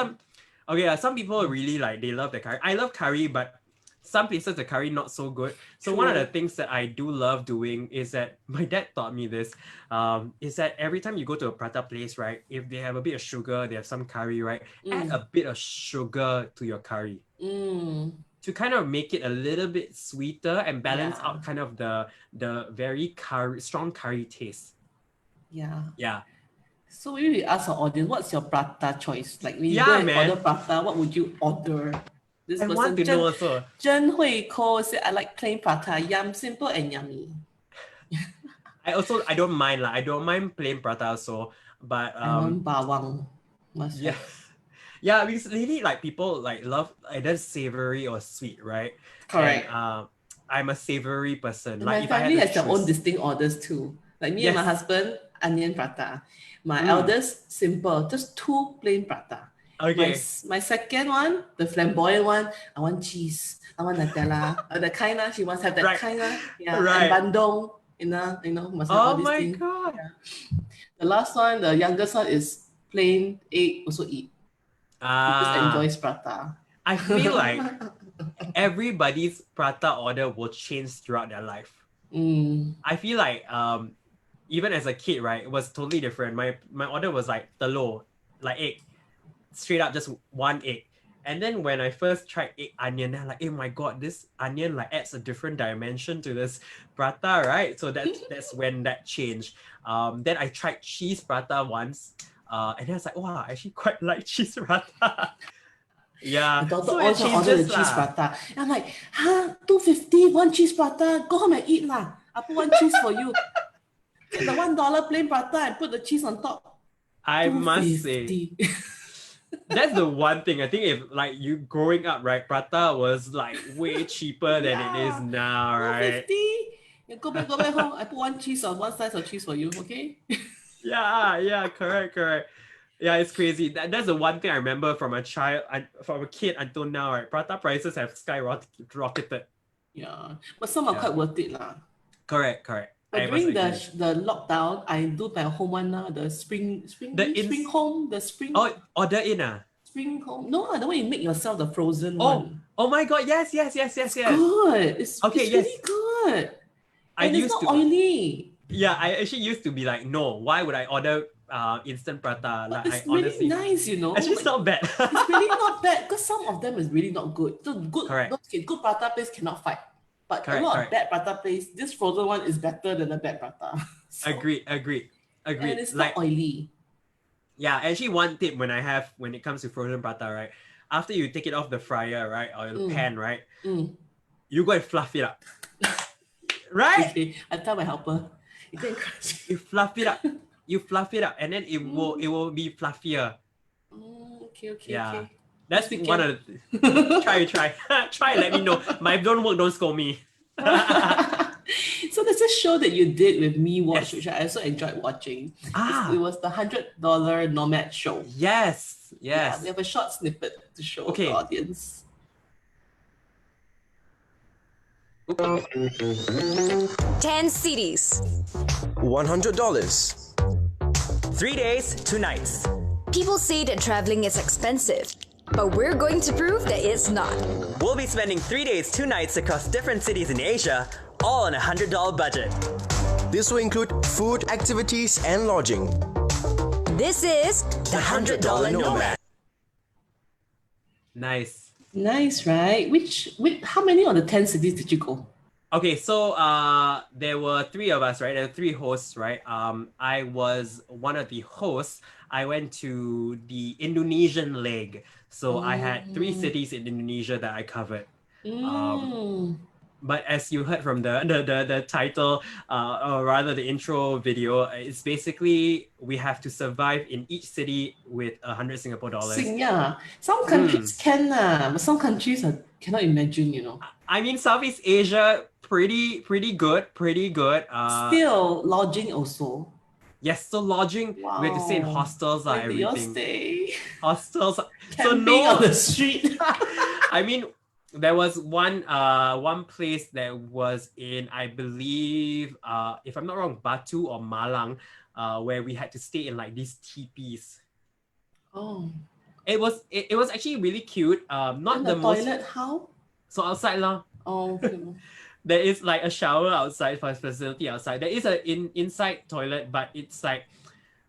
Okay, some people really like, they love the curry. I love curry, but some places the curry not so good. So one of the things that I do love doing is that my dad taught me this. Is that every time you go to a prata place, right? If they have a bit of sugar, they have some curry, right? Add a bit of sugar to your curry to kind of make it a little bit sweeter and balance out kind of the very strong curry taste. Yeah. Yeah. So maybe we ask our audience, what's your prata choice? Like when you Yeah, go and man. order prata, what would you order? This I want to know also. Zhen Hui Ko said, I like plain prata, simple and yummy. I don't mind I don't mind plain prata also, but I want bawang. yeah. Yeah, because really like people like love either savory or sweet, right? Correct. And I'm a savory person. And like my if I family had has to their own choose. distinct orders too. Like me and my husband, onion prata. My eldest, simple, just 2 plain prata. Okay. My second one, the flamboyant one, I want cheese. I want Nutella. The kind of, she wants to have that kind of. Yeah. Right. And bandung, must have all Oh these my things. god. Yeah. The last one, the youngest one is plain egg, also eat. He just enjoys prata. I feel like everybody's prata order will change throughout their life. I feel like even as a kid, right, it was totally different. My order was like telur, like egg, straight up just 1 egg. And then when I first tried egg onion, I'm like, oh my god, this onion like adds a different dimension to this prata, right? So that's when that changed. Then I tried cheese prata once, and then I was like, wow, I actually quite like cheese prata. Yeah, My daughter so it also ordered changes the cheese lah. prata. And I'm like, 250, 1 cheese prata. Go home and eat lah. I'll put 1 cheese for you. Get the $1 plain prata and put the cheese on top. I must say, $2.50. that's the one thing. I think if like you growing up, right, prata was like way cheaper than it is now, right? $2.50. You go back home. I put 1 slice of cheese for you, okay? Yeah, correct. Yeah, it's crazy. That's the one thing I remember from a kid until now, right? Prata prices have skyrocketed. Yeah, but some are quite worth it lah. Correct. But during the lockdown, I do my home one now, the spring home. Order in Spring home. No, the one you make yourself, the frozen one. Oh my god, yes. Good. It's really good. And it's not oily. Yeah, I actually used to be like, no, why would I order instant prata? But Like, it's really nice, Actually, it's not bad. It's really not bad because some of them is really not good. So good prata place cannot fight. But a lot of bad prata place, this frozen one is better than the bad prata. Agreed. And it's not oily. Yeah, actually one tip when it comes to frozen prata, right? After you take it off the fryer, right, or the pan, right, you go and fluff it up. Right? Okay. I tell my helper, you fluff it up, and then it will be fluffier. Okay. Yeah. That's one of the try. Try, let me know. My don't work, don't scold me. So there's a show that you did with me watch, which I also enjoyed watching. It was the $100 Nomad show. Yes. Yeah, we have a short snippet to show the audience. 10 cities. $100. 3 days, 2 nights. People say that traveling is expensive, but we're going to prove that it's not. We'll be spending 3 days, 2 nights across different cities in Asia, all on a $100 budget. This will include food, activities, and lodging. This is the $100 Nomad. Nice, right? How many of the 10 cities did you go? Okay, so there were 3 of us, right? There were 3 hosts, right? I was one of the hosts. I went to the Indonesian leg. So I had 3 cities in Indonesia that I covered. But as you heard from the title, or rather the intro video, it's basically we have to survive in each city with 100 Singapore dollars. Yeah, some countries can, but some countries cannot imagine, I mean, Southeast Asia, pretty good. Still, lodging also. Yes, so lodging, we have to stay in hostels, Where do y'all everything. stay? Hostels. Camping on the street. I mean, there was one place that was in, I believe, if I'm not wrong, Batu or Malang, where we had to stay in like these teepees. Oh, It was actually really cute. Not And the the most. toilet, how? So outside lah. Oh, okay. There is like a shower outside for facility outside. There is a inside toilet, but it's like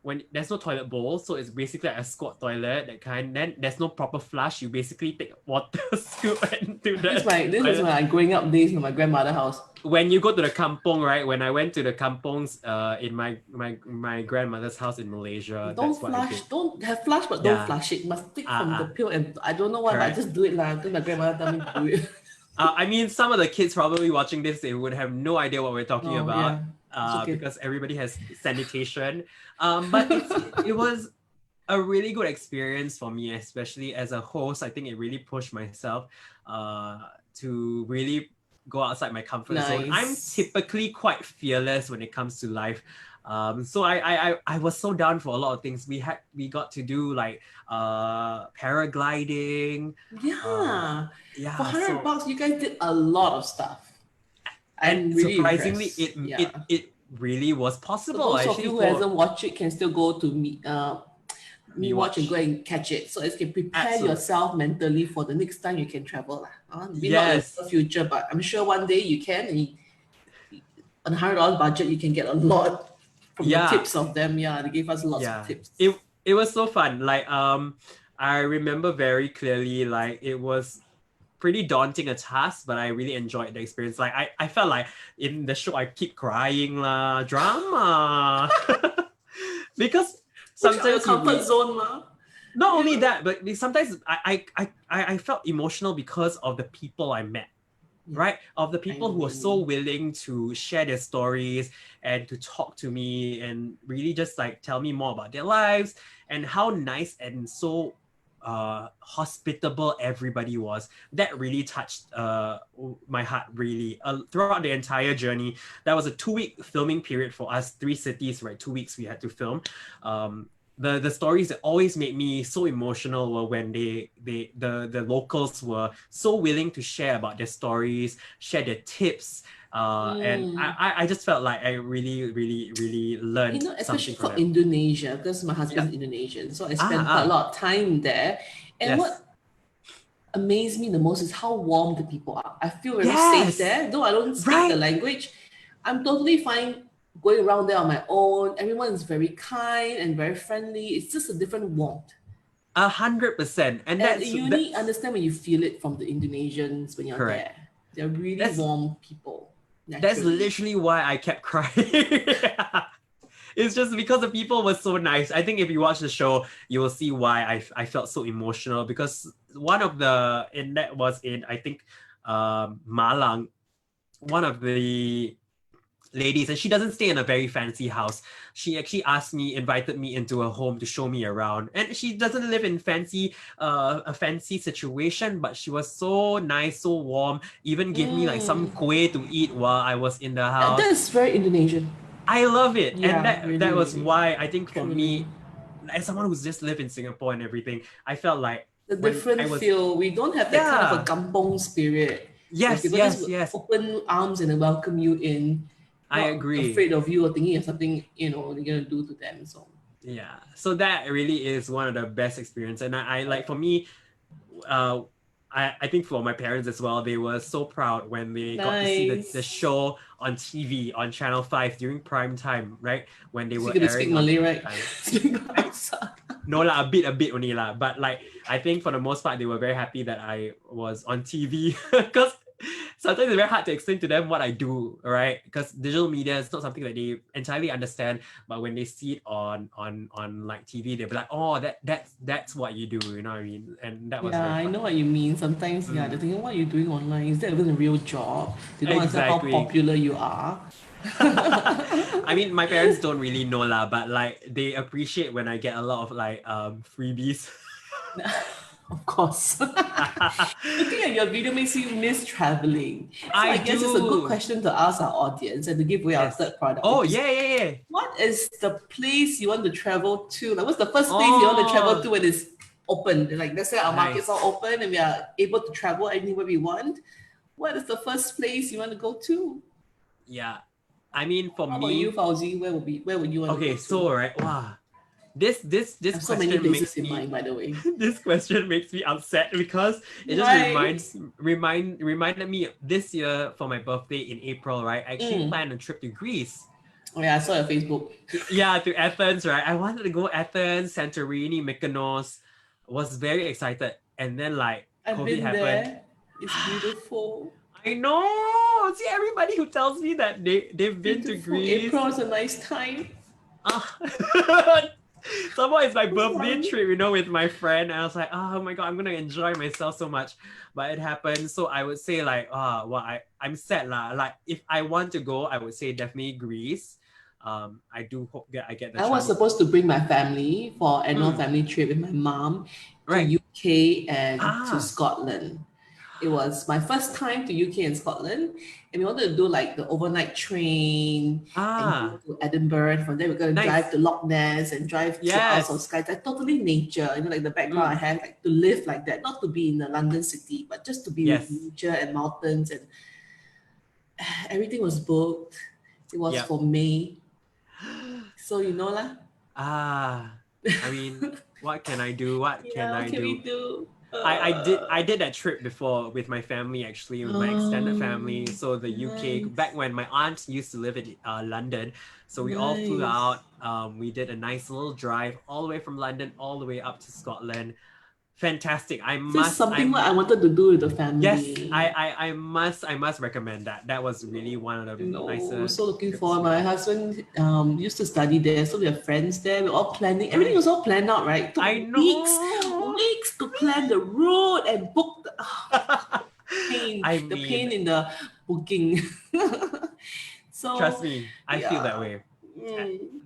when there's no toilet bowl, so it's basically like a squat toilet, that kind. Then there's no proper flush. You basically take water, scoop into the This is my growing up days in my grandmother's house. When you go to the kampong, right? When I went to the kampongs in my grandmother's house in Malaysia, Don't that's what I flush, did. don't have flush, but don't flush it. Must take from the pill, and I don't know why, but I Correct. just do it lah. Because my grandmother told me to do it. I mean, some of the kids probably watching this, they would have no idea what we're talking about. Yeah. It's okay. Because everybody has sanitation. But it was a really good experience for me, especially as a host. I think it really pushed myself to really go outside my comfort zone. I'm typically quite fearless when it comes to life. So I was so down for a lot of things. We got to do like paragliding. Yeah. Yeah. For $100, you guys did a lot of stuff. And really surprisingly, impressed. it really was So possible. those of you who hasn't watched it can still go to me watch and go and catch it. So you can prepare yourself mentally for the next time you can travel. Maybe not in the future, but I'm sure one day you can. And on $100 budget, you can get a lot from the tips of them. Yeah, they gave us lots of tips. It was so fun. Like I remember very clearly, like it was pretty daunting a task, but I really enjoyed the experience. Like I felt like in the show I keep crying lah, drama. Because sometimes comfort zone ma. Not only that, but sometimes I felt emotional because of the people I met. Right? Of the people who are so willing to share their stories and to talk to me and really just like tell me more about their lives and how nice and so hospitable everybody was. That really touched my heart really throughout the entire journey. That was a 2-week filming period for us, 3 cities, right? 2 weeks we had to film. The stories that always made me so emotional were when the locals were so willing to share about their stories, share their tips. And I just felt like I really, really, really learned especially something from for them. Indonesia, because my husband's Indonesian, so I spent quite a lot of time there. And what amazed me the most is how warm the people are. I feel very safe there, though I don't speak the language. I'm totally fine going around there on my own. Everyone is very kind and very friendly. It's just a different warmth. 100%, and that's you only understand when you feel it from the Indonesians when you're there. They're really warm people. Naturally. That's literally why I kept crying. It's just because the people were so nice. I think if you watch the show, you will see why I felt so emotional, because one of the that was in I think Malang, one of the ladies, and she doesn't stay in a very fancy house. She actually invited me into her home to show me around. And she doesn't live in a fancy situation, but she was so nice, so warm, even gave me like some kueh to eat while I was in the house. That's very Indonesian. I love it. Yeah, And that was why I think for me, as someone who's just lived in Singapore and everything, I felt like the different feel. We don't have that kind of a kampong spirit. Yes, yes. Open arms and welcome you in. I agree. Afraid of you or thinking of something, they're gonna do to them. So yeah. So that really is one of the best experiences. And I like, for me, I think for my parents as well, they were so proud when they got to see the show on TV, on Channel 5 during prime time, right? When they were airing. Speak Malay, right? No lah, a bit only lah. But like, I think for the most part, they were very happy that I was on TV, because sometimes it's very hard to explain to them what I do, right? Because digital media is not something that they entirely understand. But when they see it on like TV, they'll be like, "Oh, that's what you do," you know what I mean? And that was very fun. I know what you mean. Sometimes, they're thinking, "What are you doing online? Is that even a real job?" They don't understand how popular you are. I mean, my parents don't really know lah, but like they appreciate when I get a lot of like freebies. Of course. Looking at your video makes you miss traveling. So I guess it's a good question to ask our audience and to give away our third product. Oh, yeah. What is the place you want to travel to? Like, what's the first place you want to travel to when it's open? Like, let's say our markets are open and we are able to travel anywhere we want. What is the first place you want to go to? Yeah. I mean, for How me... about you, Fauzi? Where would you want to go to? Okay, so, right, wow. This I have so many question places makes in me mind, by the way. this question makes me upset because it just reminded me this year for my birthday in April, right? I actually planned a trip to Greece. Oh yeah, I saw your Facebook. Yeah, to Athens, right? I wanted to go Athens, Santorini, Mykonos. Was very excited, and then like I've COVID been happened. there. It's beautiful. I know. See, everybody who tells me that they've been to Beautiful. Greece. April is a nice time. Somehow it's my birthday trip, you know, with my friend. And I was like, oh my god, I'm gonna enjoy myself so much. But it happened. So I would say like, I'm sad lah. Like if I want to go, I would say definitely Greece. I do hope that I get the I was chance. supposed to bring my family for annual family trip with my mom to UK and to Scotland. It was my first time to UK and Scotland, and we wanted to do like the overnight train and go to Edinburgh. From there, we're going to drive to Loch Ness and drive 2 hours of Sky. Like totally nature, you know, like the background I have, like to live like that, not to be in the London city, but just to be with nature and mountains, and everything was booked. It was for May, so you know lah. I mean, what can I do? What can I we do? I did that trip before with my family, actually, with my extended family. So the UK, back when my aunt used to live in London, so we all flew out. We did a nice little drive all the way from London all the way up to Scotland. Fantastic! I wanted to do with the family. Yes, I must recommend that. That was really one of the nicest. I'm so looking forward. My husband used to study there, so we have friends there. We're all planning. Everything was all planned out, right? Took weeks to plan the route and book the pain in the booking. So trust me, I feel that way.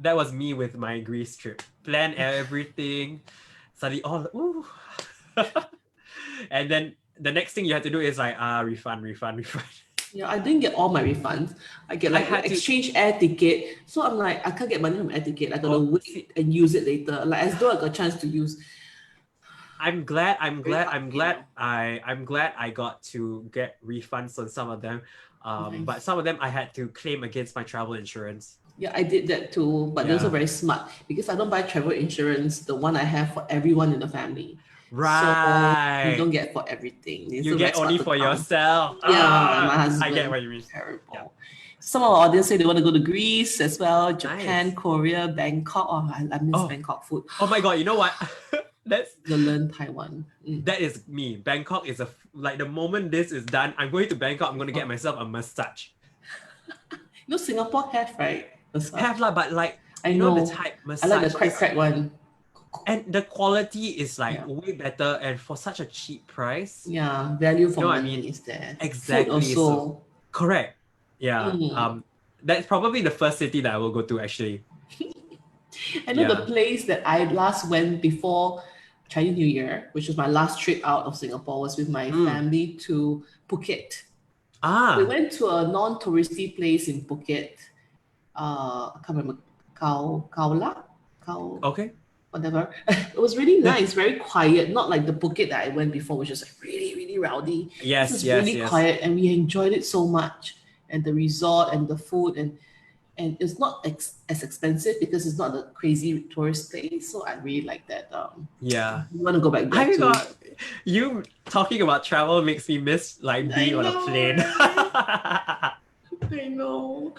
That was me with my Greece trip. Plan everything, study all. And then the next thing you have to do is like refund. Yeah, I didn't get all my refunds. I get like exchange air ticket. So I'm like, I can't get money from air ticket. I gotta wait and use it later. Like as though I got a chance to use. I'm glad I got to get refunds on some of them. But some of them I had to claim against my travel insurance. Yeah, I did that too, but they're also very smart because I don't buy travel insurance, the one I have for everyone in the family. Right. So you don't get for everything. You get only for yourself. Yeah, my husband. I get what you mean. Terrible. Yeah. Some of our audience say they want to go to Greece as well, Japan, Korea, Bangkok. Oh, I miss Bangkok food. Oh my god, you know what? That's learn Taiwan. That is me. Bangkok is like the moment this is done, I'm going to Bangkok, I'm going to get myself a massage. You know, Singapore have, right? Massage. Have lah, but like, I know the type massage. I like the crack one. And the quality is like way better, and for such a cheap price. Yeah, value for money is there. Exactly. Food also. Correct. Yeah. That's probably the first city that I will go to, actually. I know the place that I last went before Chinese New Year, which was my last trip out of Singapore, was with my family to Phuket. We went to a non-touristy place in Phuket. I can't remember. Okay. Whatever. It was really nice, very quiet. Not like the Phuket that I went before, which was like really, really rowdy. Yes, this is really quiet, and we enjoyed it so much. And the resort and the food and it's not as expensive because it's not a crazy tourist place. So I really like that. Yeah. You want to go back there too. You talking about travel makes me miss like being on a plane. I know.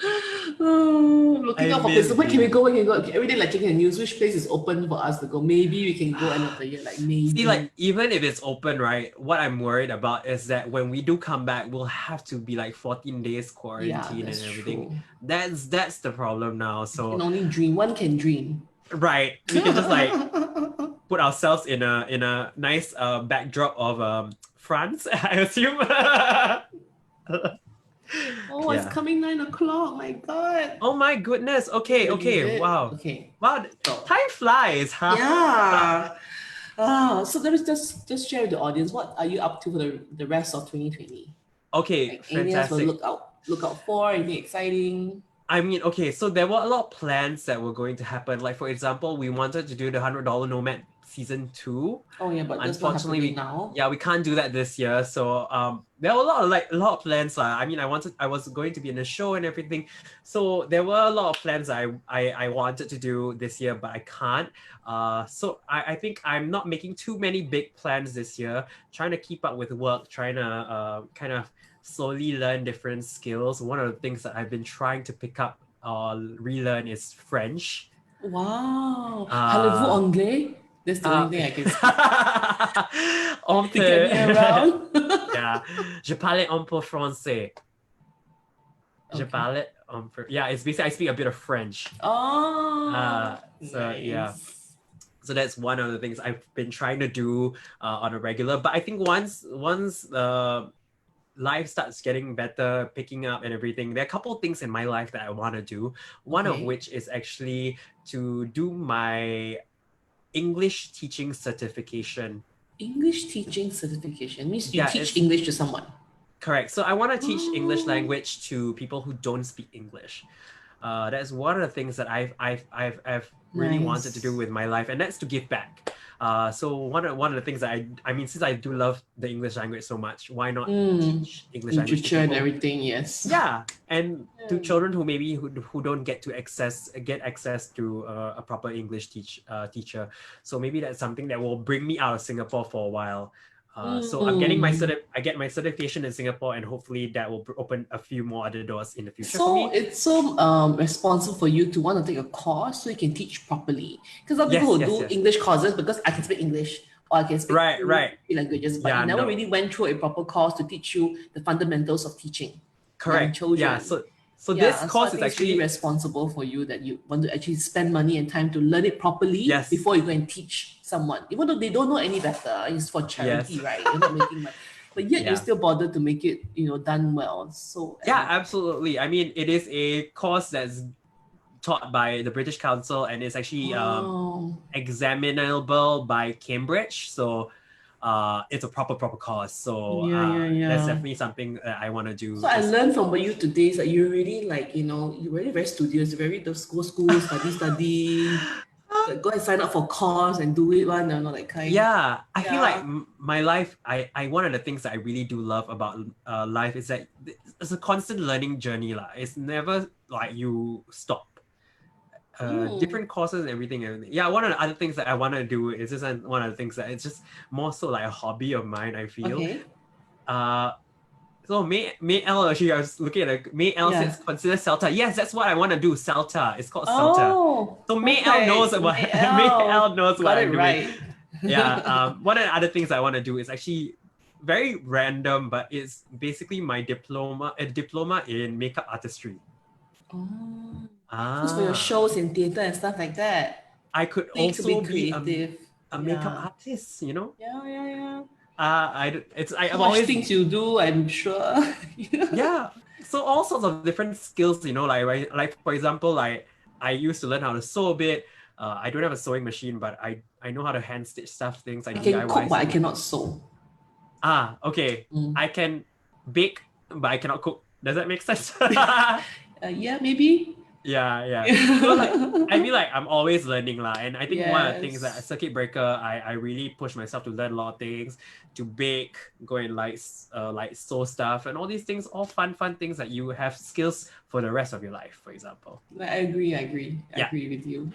Looking out for places. Where can we go? Every day, like checking the news, which place is open for us to go? Maybe we can go end of the year. Like maybe. See, like even if it's open, right? What I'm worried about is that when we do come back, we'll have to be like 14 days quarantine and everything. True. That's the problem now. So you can only dream. One can dream. Right. We can just like put ourselves in a nice backdrop of France, I assume. Oh, it's coming 9 o'clock. My God. Oh my goodness. Okay. Wow. Okay. Wow. Time flies, huh? Yeah. So let us just share with the audience. What are you up to for the rest of 2020? Okay, like, fantastic. Anything else to look out for? Anything exciting? I mean, okay, so there were a lot of plans that were going to happen. Like, for example, we wanted to do the $100 Nomad season 2. Oh yeah, but that's not Unfortunately, happening now. we can't do that this year. So there were a lot of plans. I mean, I was going to be in the show and everything. So there were a lot of plans I wanted to do this year, but I can't. So I think I'm not making too many big plans this year. Trying to keep up with work, trying to kind of slowly learn different skills. One of the things that I've been trying to pick up or relearn is French. Wow. Parlez-vous anglais? That's the only thing I can say. On To get me around. Yeah. Je parle un peu français. Je parle un peu. Yeah, it's basically I speak a bit of French. Oh. So nice. yeah. So that's one of the things I've been trying to do on a regular. But I think once life starts getting better, picking up and everything, there are a couple of things in my life that I want to do. One of which is actually to do my English teaching certification. English teaching certification means you Yeah, teach English to someone. Correct. So I want to teach English language to people who don't speak English. That's one of the things that I've really wanted to do with my life, and that's to give back. So one of the things that I mean, since I do love the English language so much, why not teach English language to Literature and people? everything, yes. Yeah, and to children who maybe who don't get access to a proper English teacher. So maybe that's something that will bring me out of Singapore for a while. So I'm getting I get my certification in Singapore, and hopefully that will open a few more other doors in the future for me. So it's so responsible for you to want to take a course so you can teach properly. Because a lot of people who do English courses because I can speak English or I can speak three languages, but you never really went through a proper course to teach you the fundamentals of teaching. Correct. Yeah. So this course is actually really responsible for you, that you want to actually spend money and time to learn it properly before you go and teach someone. Even though they don't know any better, it's for charity, right? You're not making money. But yet you still bother to make it, done well. So absolutely. I mean, it is a course that's taught by the British Council, and it's actually examinable by Cambridge. So it's a proper course. So that's definitely something that I want to do. So I learned from you today that you're really you're really very studious, very school, study. Go and sign up for course and do it one, that kind. Yeah, I feel like my life, I one of the things that I really do love about life is that it's a constant learning journey. It's never like you stop. Different courses and everything. Yeah, one of the other things that I want to do is just one of the things that it's just more so like a hobby of mine, I feel. Okay. So May L, actually, I was looking at May L says consider CELTA. Yes, that's what I want to do. CELTA. It's called CELTA. So May L knows what May L knows what I'm doing. Right. Yeah. One of the other things I want to do is actually very random, but it's basically my diploma in makeup artistry. Just for your shows in theatre and stuff like that. I could also be a makeup artist, Yeah. I've always things you do, I'm sure. Yeah. So all sorts of different skills, like for example, like I used to learn how to sew a bit. I don't have a sewing machine, but I know how to hand stitch things. I can cook, but I cannot sew. Okay. I can bake, but I cannot cook. Does that make sense? Yeah, maybe. Yeah. So I feel like I'm always learning and I think one of the things that circuit breaker, I really push myself to learn a lot of things, to bake, go and sew stuff, and all these things, all fun things that you have skills for the rest of your life, for example. I agree. I agree with you.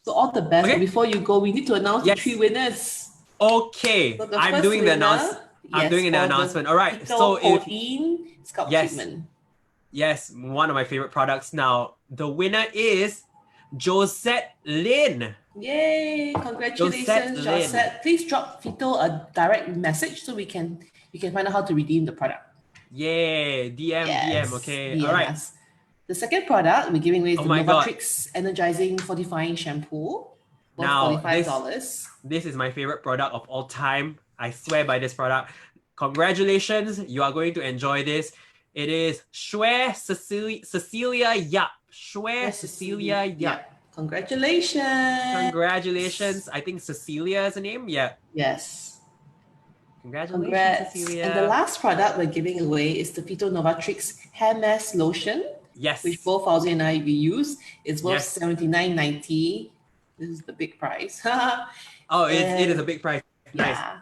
So all the best. Okay. But before you go, we need to announce the 3 winners. Okay, so I'm doing the announcement. I'm doing the announcement. All right. So scalp treatment. Yes, one of my favorite products. Now, the winner is Josette Lin. Yay! Congratulations, Josette. Please drop PHYTO a direct message so you can find out how to redeem the product. Yay! DM, okay. DM. All right. The second product we're giving away is the Novatrix Energizing Fortifying Shampoo. Now, $45. This is my favorite product of all time. I swear by this product. Congratulations, you are going to enjoy this. It is Shue Cecilia Yap. Shue Cecilia Yap. Congratulations. I think Cecilia is the name. Yeah. Yes. Congratulations, Cecilia. And the last product we're giving away is the PHYTO Novatrix Hair Mask Lotion. Yes. which both Fauzi and I we use. It's worth Yes. $79.90. This is the big price. Oh, it is a big price. Nice. Yeah.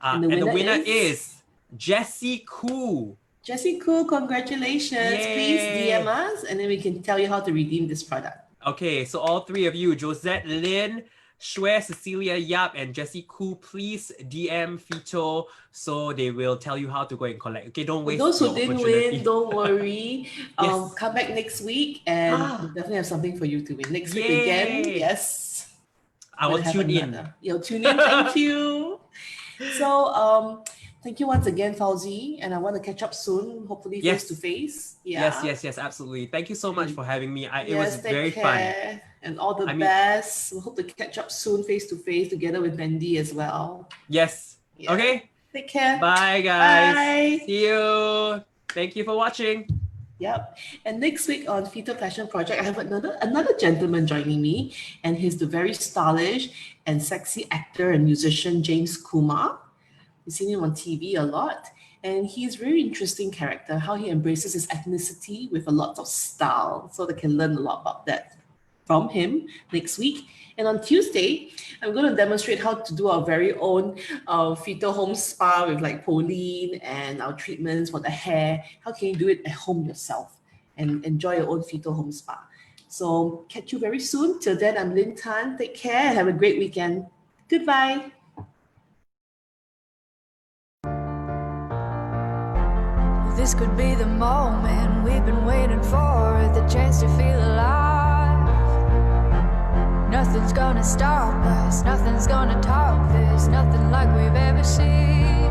And the winner is Jessie Koo. Jessie Koo, congratulations. Please Yay. DM us and then we can tell you how to redeem this product. Okay, so all three of you, Josette Lin, Shwe, Cecilia Yap, and Jessie Koo, please DM PHYTO so they will tell you how to go and collect. Okay, don't waste Those who your didn't opportunity. win, don't worry. Yes. Come back next week and we'll definitely have something for you to win. Next week again, Yay. yes. I will We'll have tune in. another. You'll tune in, thank you. So, thank you once again, Fauzi, and I want to catch up soon, hopefully Yes. face to face. Yeah. Yes, absolutely. Thank you so much for having me. It Yes, was take very care, fun. and all the I mean- best. We hope to catch up soon, face to face, together with Mandy as well. Yes. Yeah. Okay. Take care. Bye, guys. Bye. See you. Thank you for watching. Yep. And next week on PHYTO Passion Project, I have another gentleman joining me, and he's the very stylish and sexy actor and musician James Kumar. You've seen him on TV a lot, and he's a very interesting character, how he embraces his ethnicity with a lot of style. So they can learn a lot about that from him next week. And on Tuesday, I'm going to demonstrate how to do our very own PHYTO home spa with like Pauline and our treatments for the hair. How can you do it at home yourself and enjoy your own PHYTO home spa? So catch you very soon. Till then, I'm Lynn Tan. Take care and have a great weekend. Goodbye. This could be the moment we've been waiting for, the chance to feel alive. Nothing's gonna stop us, nothing's gonna top this, nothing like we've ever seen.